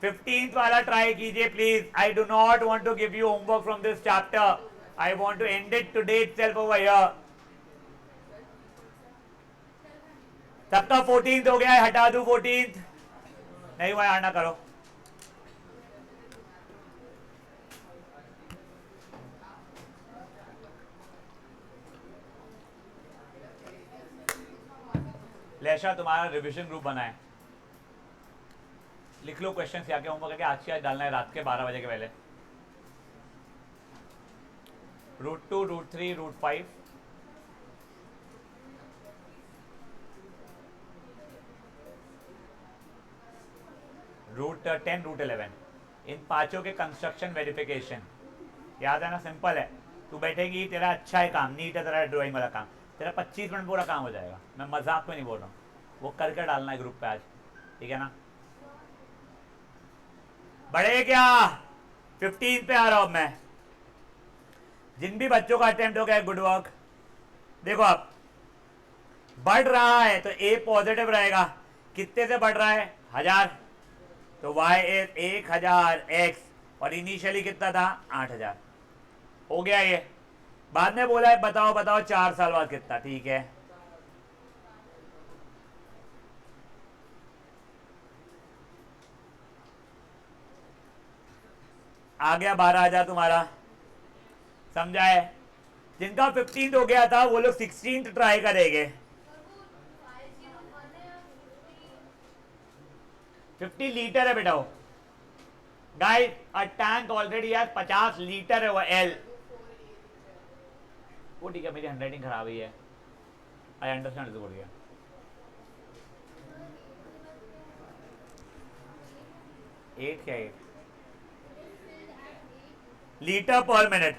15th वाला ट्राई कीजिए please, I do not want to give you homework from this chapter, I want to end it today itself over here. सबका 14th हो गया है, हटा दूं 14th? नहीं हुआ यार, ना करो। लेशा तुम्हारा रिवीजन ग्रुप बना है, लिख लो क्वेश्चन क्या क्या होमवर्क करके आज की आज डालना है रात के 12 बजे के पहले। Root 2, root 3, root 5, root 10, root 11, इन पांचों के कंस्ट्रक्शन वेरिफिकेशन। याद है ना, सिंपल है। तू बैठेगी, तेरा अच्छा है काम, नीट है तेरा ड्राइंग वाला काम, तेरा 25 मिनट पूरा काम हो जाएगा। मैं मजाक में नहीं बोल रहा हूँ, वो करके डालना है ग्रुप पे आज, ठीक है ना। बढ़े क्या, 15 पे आ रहा हूँ मैं। जिन भी बच्चों का अटेम्प्ट हो गया गुड वर्क। देखो अब बढ़ रहा है तो ए पॉजिटिव रहेगा। कितने से बढ़ रहा है, 1000, तो वाई इज 1000 एक्स, और इनिशियली कितना था, 8000। हो गया ये। बाद में बोला है बताओ बताओ 4 साल बाद कितना, ठीक है। आ गया 12,000 तुम्हारा, समझा है। जिनका 15 हो गया था वो लोग 16 ट्राई करेंगे। 50 लीटर है बेटा वो, गाइस अ टैंक ऑलरेडी है 50 लीटर है वो एल। वो ठीक है, मेरी हैंडराइटिंग खराब ही है, आई अंडरस्टैंड बोल गया। एट क्या, 8 लीटर पर मिनट।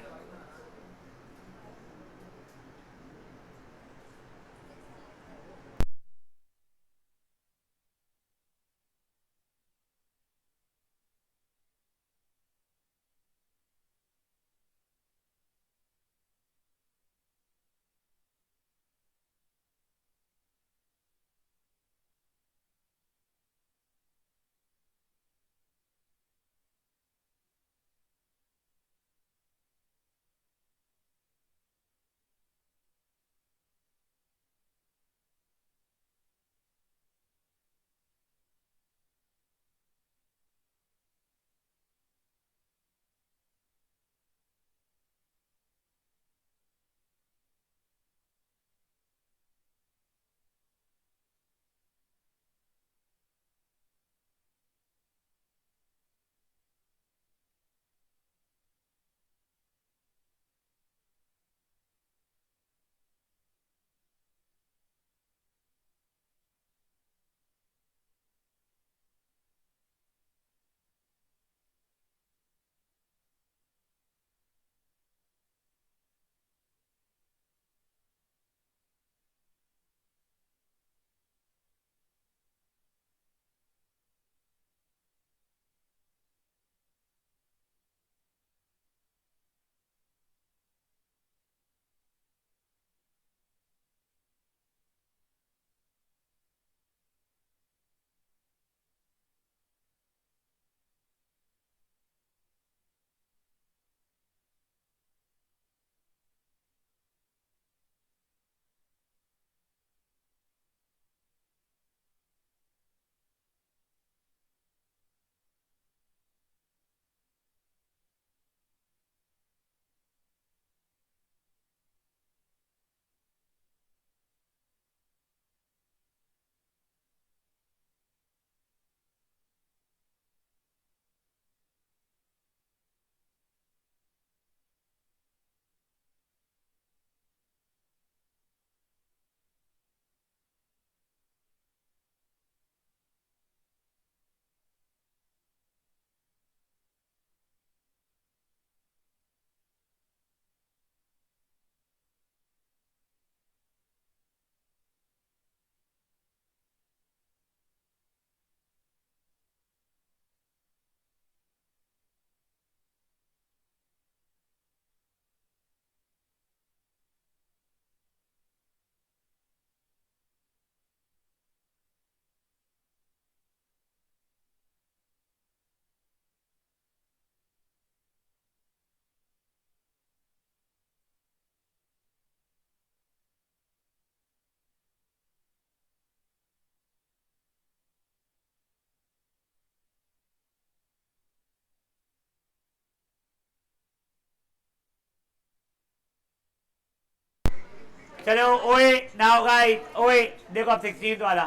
चलो ओए नाउ गाइस, ओए देखो अब 16 वाला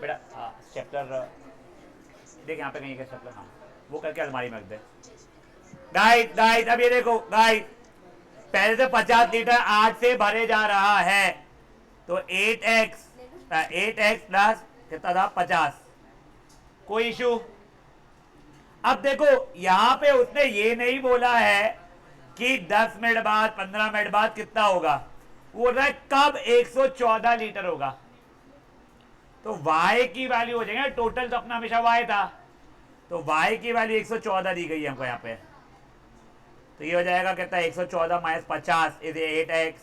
बेटा स्टेपलर देख यहाँ पे कहीं का स्टेपलर, हाँ वो करके अलमारी में रख दे। गाइस गाइस अब ये देखो गाइस, पहले से 50 लीटर 8 से भरे जा रहा है, तो 8x प्लस कितना था 50, कोई इशू। अब देखो यहां पे उसने ये नहीं बोला है कि 10 मिनट बाद 15 मिनट बाद कितना होगा, वो बोल रहा है कब 114 लीटर होगा। तो y की वैल्यू हो जाएगा, टोटल तो अपना हमेशा y था, तो y की वैल्यू 114 दी गई है हमको यहाँ पे, तो ये हो जाएगा कितना 114 minus 50 is 8x,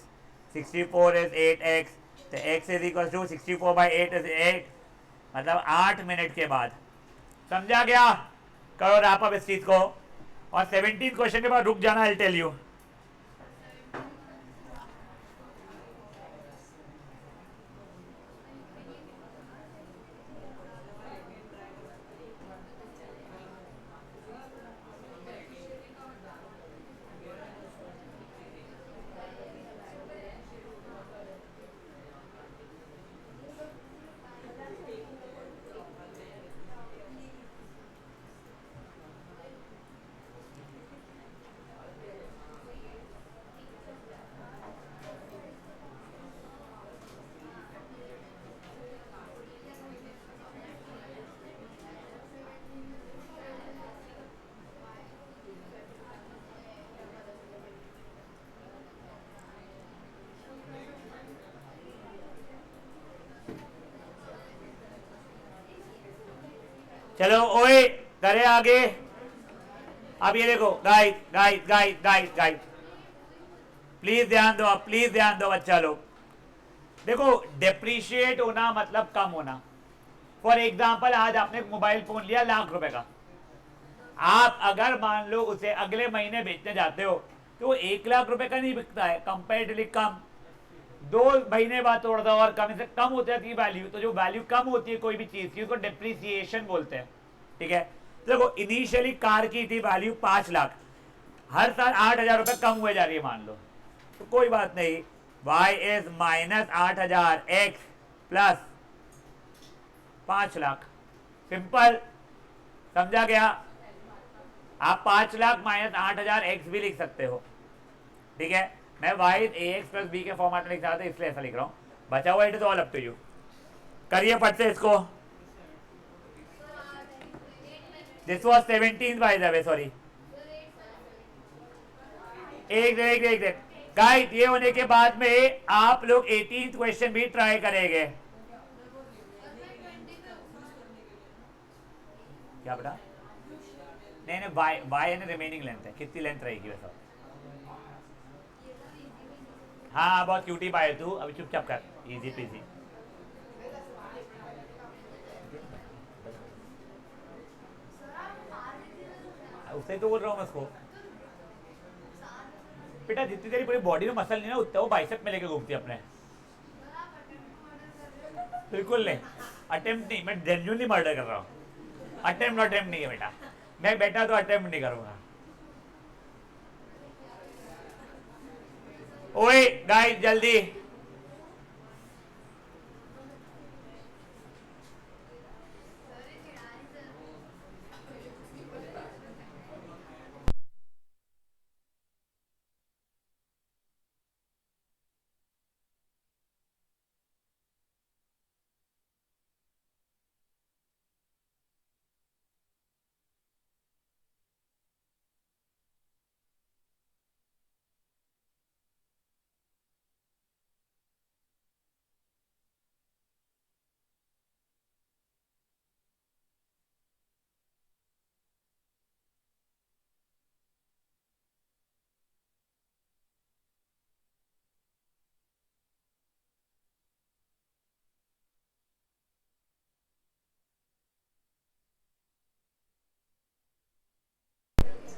64 is 8x, तो x is equal to 64 by 8 is 8, मतलब 8 मिनट के बाद। समझा गया? करो रैप अप इस चीज को, और 17 क्वेश्चन के बाद रुक जाना, आई टेल यू। चलो ओए करे आगे। अब ये देखो guys guys guys guys guys, please ध्यान दो, आप प्लीज ध्यान दो बच्चा लोग। देखो डेप्रीशिएट होना मतलब कम होना। फॉर एग्जाम्पल आज आपने मोबाइल फोन लिया ₹1,00,000 का, आप अगर मान लो उसे अगले महीने बेचने जाते हो तो वो ₹1,00,000 का नहीं बिकता है, कंपेरेटिवली कम। 2 महीने बाद थोड़ा सा और कम से कम हो जाती है वैल्यू, तो जो वैल्यू कम होती है कोई भी चीज की उसको डेप्रीसिएशन बोलते हैं। ठीक है, देखो इनिशियली कार की थी वैल्यू 5 लाख, हर साल 8,000 रुपए कम हुए जा रही है मान लो, तो कोई बात नहीं, y is minus 8,000 x plus 5 lakh, simple. समझा गया? आप 5 लाख माइनस 8,000 x भी लिख सकते हो। ठीक है, मैं y ax प्लस b के फॉर्मेट में लिख रहा था इसलिए ऐसा लिख रहा हूं, बचा हुआ it is all up to you. करिए फट से इसको। This was 17 by the way, sorry. एक गाइड, ये होने के बाद में आप लोग 18th क्वेश्चन भी ट्राई करेंगे। क्या बेटा? नहीं नहीं, वाई यानी रिमेनिंग लेंथ है, कितनी लेंथ रहेगी वैसा। हाँ बहुत क्यूटी बाय तू, अभी चुपचाप कर, इजी पीजी। उससे तो बोल रहा हूँ मैं उसको, बेटा जितनी तेरी पूरी बॉडी में मसल नहीं ना उतना वो बाइसेप में लेके घूमती है अपने। बिल्कुल नहीं, अटेम्प्ट नहीं, मैं जेन्युइनली मर्डर कर रहा हूँ, अटेम्प्ट नहीं है बेटा, मैं बेटा तो अटेम्प्ट नहीं करूंगा। ओए गाइस जल्दी,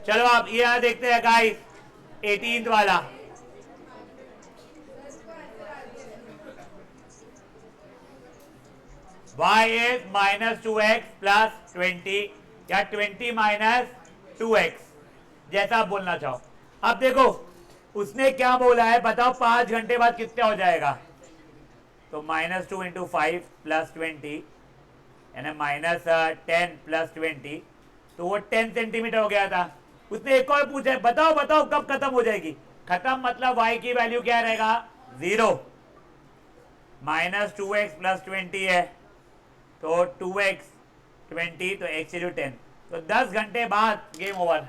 चलो आप ये यहाँ देखते हैं गाइस 18th वाला। y is minus 2x plus 20 या 20 माइनस 2x, जैसा आप बोलना चाहो। अब देखो उसने क्या बोला है बताओ, 5 घंटे बाद कितना हो जाएगा? तो -2 इंटू 5 प्लस 20 यानी -10 प्लस 20, तो वो 10 सेंटीमीटर हो गया था। उसने एक और पूछा है, बताओ बताओ कब खत्म हो जाएगी? खत्म मतलब y की वैल्यू क्या रहेगा? 0। -2x प्लस 20 है, तो 2x 20, तो x 10, तो 10 घंटे बाद गेम ओवर।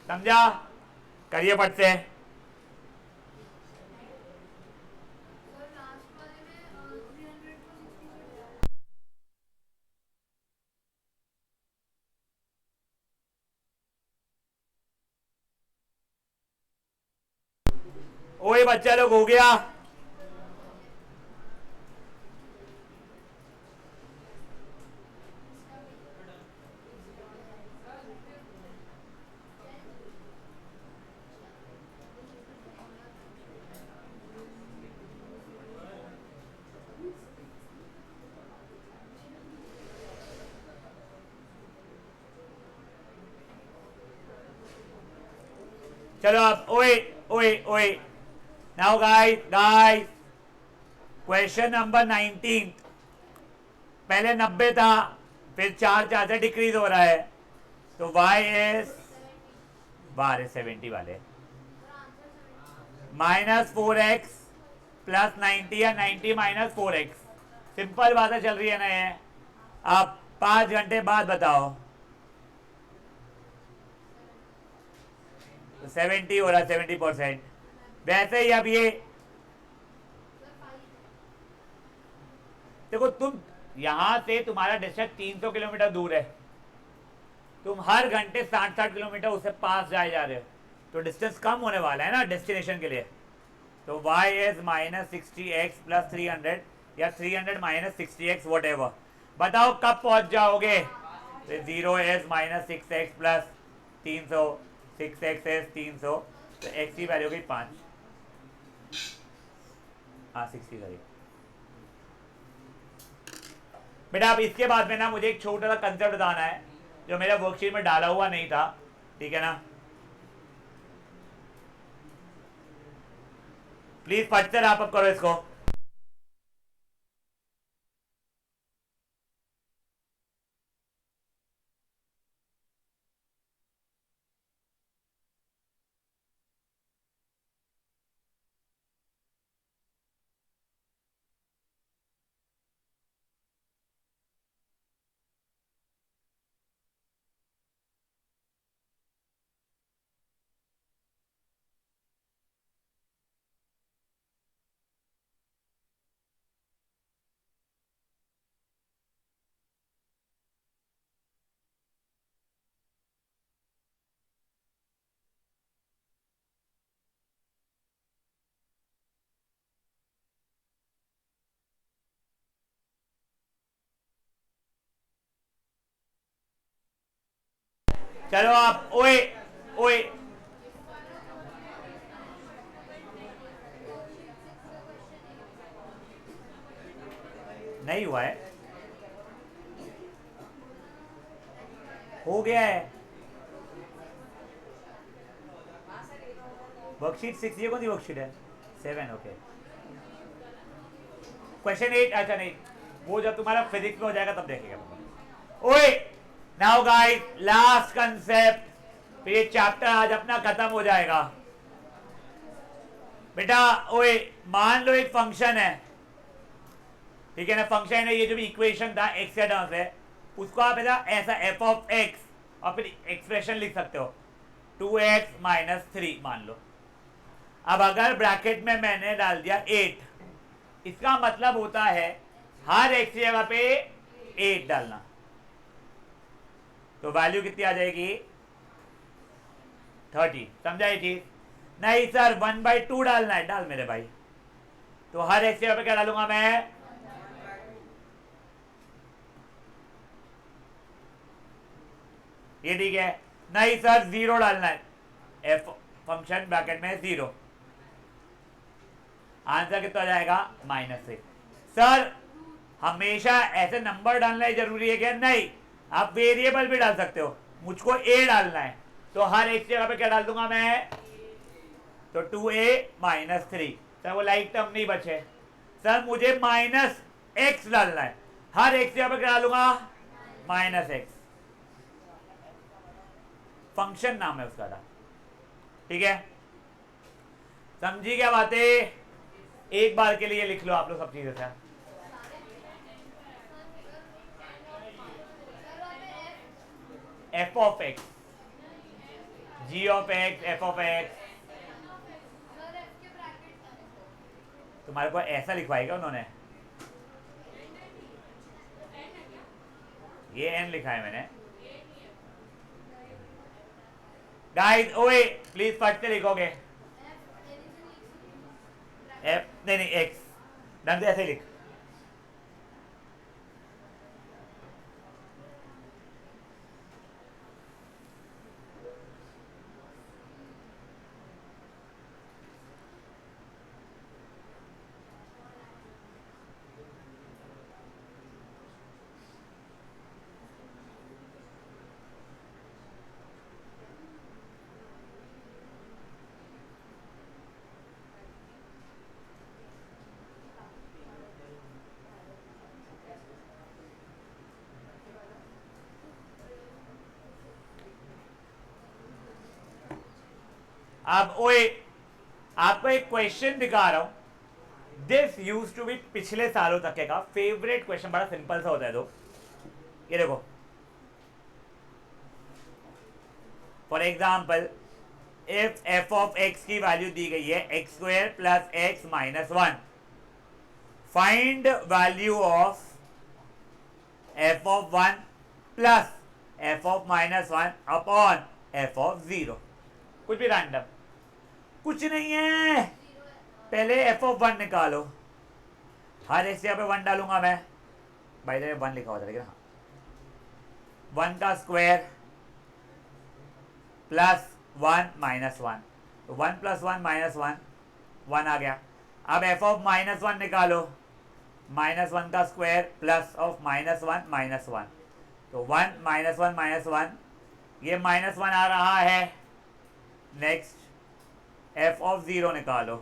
समझा? करिए फट से। सर लास्ट वाले में 300 को 60 से डिवाइड। ओए बच्चा लोग हो गया? चलो अब ओए ओए ओए, now guys guys, question number 19। पहले 90 था, फिर 4 से डिक्रीज हो रहा है, तो y इज 70 वाले -4x प्लस 90 या 90 -4x। सिंपल बातें चल रही है ना ये। अब 5 घंटे बाद बताओ, तो 70 हो रहा है, 70%। वैसे ही अब ये देखो, तुम यहां से तुम्हारा डिस्टेंस 300 किलोमीटर दूर है, तुम हर घंटे 60 किलोमीटर उससे पास जाए जा रहे हो, तो डिस्टेंस कम होने वाला है ना डेस्टिनेशन के लिए। तो y इज -60x प्लस 300 या 300 -60x वट एवर। बताओ कब पहुंच जाओगे? तो 0 is -6x plus 300, 6x is 300, तो x की वैल्यू गई 5। हाँ 60 करी बेटा। अब इसके बाद में ना मुझे एक छोटा सा कंसेप्ट बताना है जो मेरे वर्कशीट में डाला हुआ नहीं था, ठीक है ना? प्लीज फट से रैप अप करो इसको। चलो आप ओए ओए, नहीं हुआ है, हो गया है। वर्कशीट 6, ये कौन सी वर्कशीट है? 7, ओके। क्वेश्चन 8, अच्छा नहीं, वो जब तुम्हारा फिजिक्स में हो जाएगा तब देखेगा। ओए नाउ गाइस, लास्ट कंसेप्ट, फिर ये चैप्टर आज अपना खत्म हो जाएगा। बेटा ओए, मान लो एक फंक्शन है, ठीक है ना? फंक्शन है, ये जो भी इक्वेशन था एक्स के टर्म्स है, उसको आप ऐसा एफ ऑफ एक्स और फिर एक्सप्रेशन लिख सकते हो 2x - 3 मान लो। अब अगर ब्रैकेट में मैंने डाल दिया 8, इसका मतलब होता है हर एक्स की जगह पे 8 डालना, तो वैल्यू कितनी आ जाएगी? 30। समझा ये चीज? नहीं सर 1/2 डालना है, डाल मेरे भाई। तो हर एक्स की जगह पे क्या डालूंगा मैं? ये ठीक है। नहीं सर 0 डालना है, एफ फंक्शन ब्रैकेट में 0। आंसर कितना आ जाएगा? -6। सर हमेशा ऐसे नंबर डालना ही जरूरी है क्या? नहीं, आप वेरिएबल भी डाल सकते हो। मुझको a डालना है, तो हर एक जगह पे क्या डाल दूंगा मैं? तो 2a माइनस 3। सर वो लाइक टर्म नहीं बचे, सर मुझे माइनस एक्स डालना है, हर एक्स यहाँ पे क्या डालूंगा, माइनस एक्स। फंक्शन नाम है उसका था, ठीक है, समझी क्या बातें? एक बार के लिए लिख लो आप लोग सब चीजें sir. F of X, G of X, F of X. Sir F के ब्रैकेट है। तुम्हारे को ऐसा लिखवाएगा उन्होंने, ये एन लिखा है मैंने। गाइस ओए प्लीज फट से लिखोगे, एफ नहीं नहीं एक्स, ढंग से ऐसे लिख। अब ओए आपको एक क्वेश्चन दिखा रहा हूं, दिस यूज टू बी पिछले सालों तक का फेवरेट क्वेश्चन, बड़ा सिंपल सा होता है। तो ये देखो, for example if F of x की वैल्यू दी गई है x square plus x minus 1, find value of F of 1 plus F of minus 1 upon F of 0, कुछ भी रैंडम, कुछ नहीं है, पहले एफ ऑफ 1 निकालो, हर एक्स यहाँ पे 1 डालूंगा मैं, भाई द वे 1 लिखा हुआ था लेकिन हाँ, 1 का स्क्वायर प्लस 1 माइनस 1, तो 1 प्लस 1 माइनस 1, 1 आ गया। अब एफ ऑफ माइनस 1 निकालो, माइनस 1 का square plus of minus 1 minus 1, तो 1 माइनस 1 माइनस 1, ये माइनस 1 आ रहा है। नेक्स्ट एफ ऑफ 0 निकालो,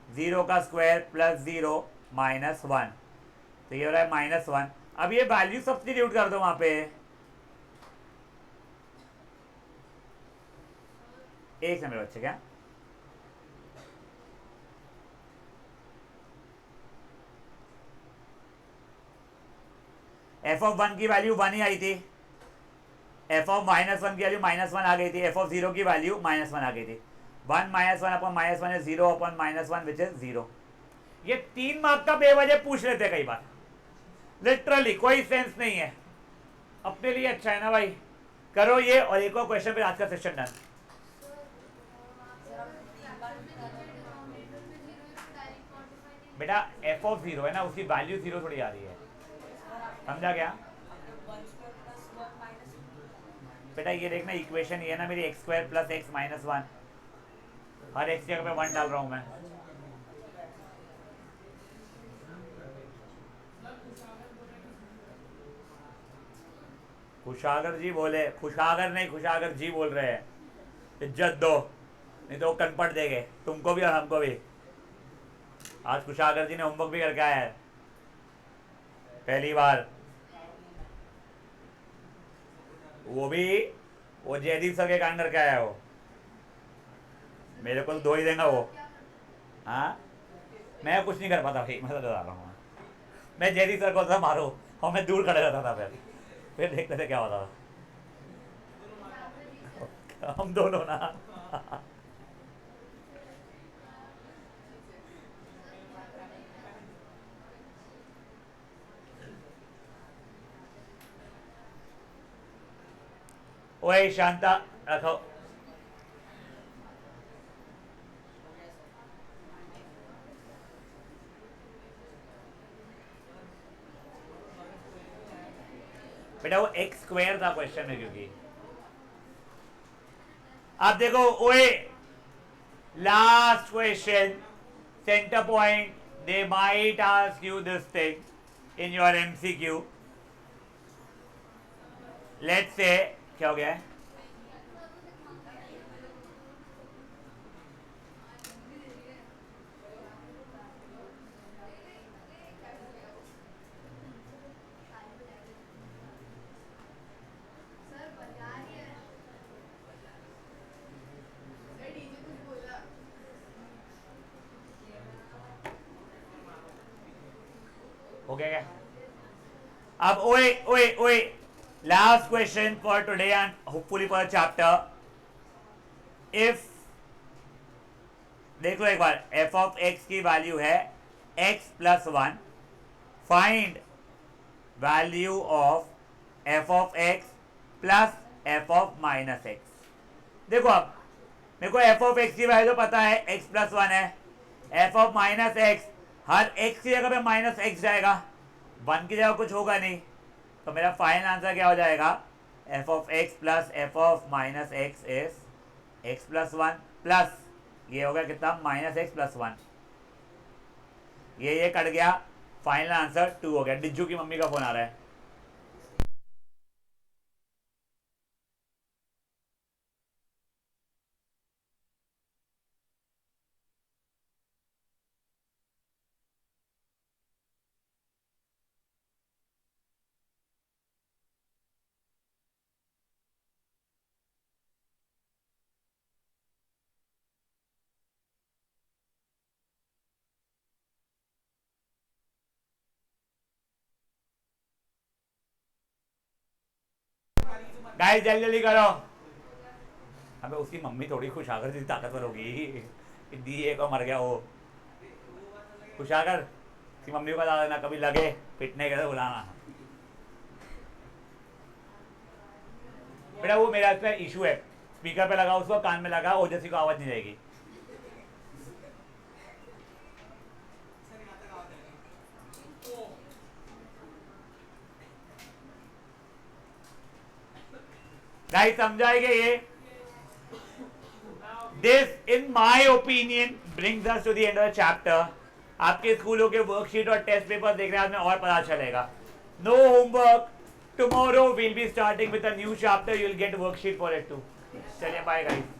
0 का स्क्वायर प्लस 0 माइनस 1, तो ये हो रहा है माइनस 1। अब ये वैल्यू सब्स्टिट्यूट कर दो वहां पे, एक से मेरे बच्चे क्या, एफ ऑफ 1 की वैल्यू 1 ही आई थी, एफ ऑफ माइनस 1 की वैल्यू माइनस 1 आ गई थी, एफ ऑफ 0 की वैल्यू माइनस 1 आ गई थी। 1 माइनस 1 अपॉन माइनस 1 है 0 अपॉन माइनस 1 विच इज 0। ये 3 मार्क का बेवजह पूछ लेते कई बार, लिटरली कोई सेंस नहीं है, अपने लिए अच्छा है ना भाई, करो ये और एक और क्वेश्चन पे आज का सेशन डन। बेटा एफ ऑफ 0 है ना, उसकी वैल्यू 0 थोड़ी आ रही है, समझा क्या? बेटा ये देखना इक्वेशन ये है ना मेरी, x square plus x minus 1, हर एक्स की जगह पे 1 डाल रहा हूं मैं। खुशागर जी बोले, खुशागर नहीं खुशागर जी बोल रहे हैं, इज्जत दो नहीं तो कनपट देंगे तुमको भी और हमको भी। आज खुशागर जी ने होमवर्क भी करके आया है पहली बार, वो भी वो जयदीप सर के कारण करके आया, वो मेरे को तो 2 ही देगा वो। हाँ मैं कुछ नहीं कर पाता भाई, मैं तो बता रहा हूँ, मैं जयदीप सर को था मारो और मैं दूर खड़े रहता था, फिर देखते थे क्या होता था। हम दोनों ना ओए शांता रखो, बेटा वो एक्स स्क्वायर था क्वेश्चन में, क्योंकि अब देखो ओए last question centre point, they might ask you this thing in your MCQ, let's say क्या हो गया है, हो गया क्या? अब ओए ओए ओए, last question for today and hopefully for chapter. If देख लो एक बार, एफ ऑफ एक्स की वैल्यू है x plus one, find value of F of x plus F of minus x. देखो अब मेरे को एफ ऑफ एक्स की वैल्यू पता है एक्स प्लस वन है, F of minus x, her x की जगह पे माइनस एक्स जाएगा, वन की जगह कुछ होगा नहीं, तो मेरा फाइनल आंसर क्या हो जाएगा? F of x plus F of minus x is x plus one plus ये होगा कितना? Minus x plus one. ये कट गया, फाइनल आंसर 2 हो गया. डिज्जू की मम्मी का फोन आ रहा है. गाइस जल्दी जल्दी करो. अबे उसकी मम्मी थोड़ी खुशागर जितनी ताकतवर होगी, दी को मर गया वो. खुशागर की मम्मी को बता देना, कभी लगे पिटने के तो बुलाना. बेटा वो मेरा इसका इशू है, स्पीकर पे लगा उसको, कान में लगा, ओजस्वी को आवाज नहीं जाएगी. गाइस समझाएंगे ये. This in my opinion brings us to the end of the chapter. आपके स्कूलों के वर्कशीट और टेस्ट पेपर देख रहे हैं, में और पता चलेगा. No homework. Tomorrow will be starting with a new chapter. You will get worksheet for it too. चलिए बाय गाइस.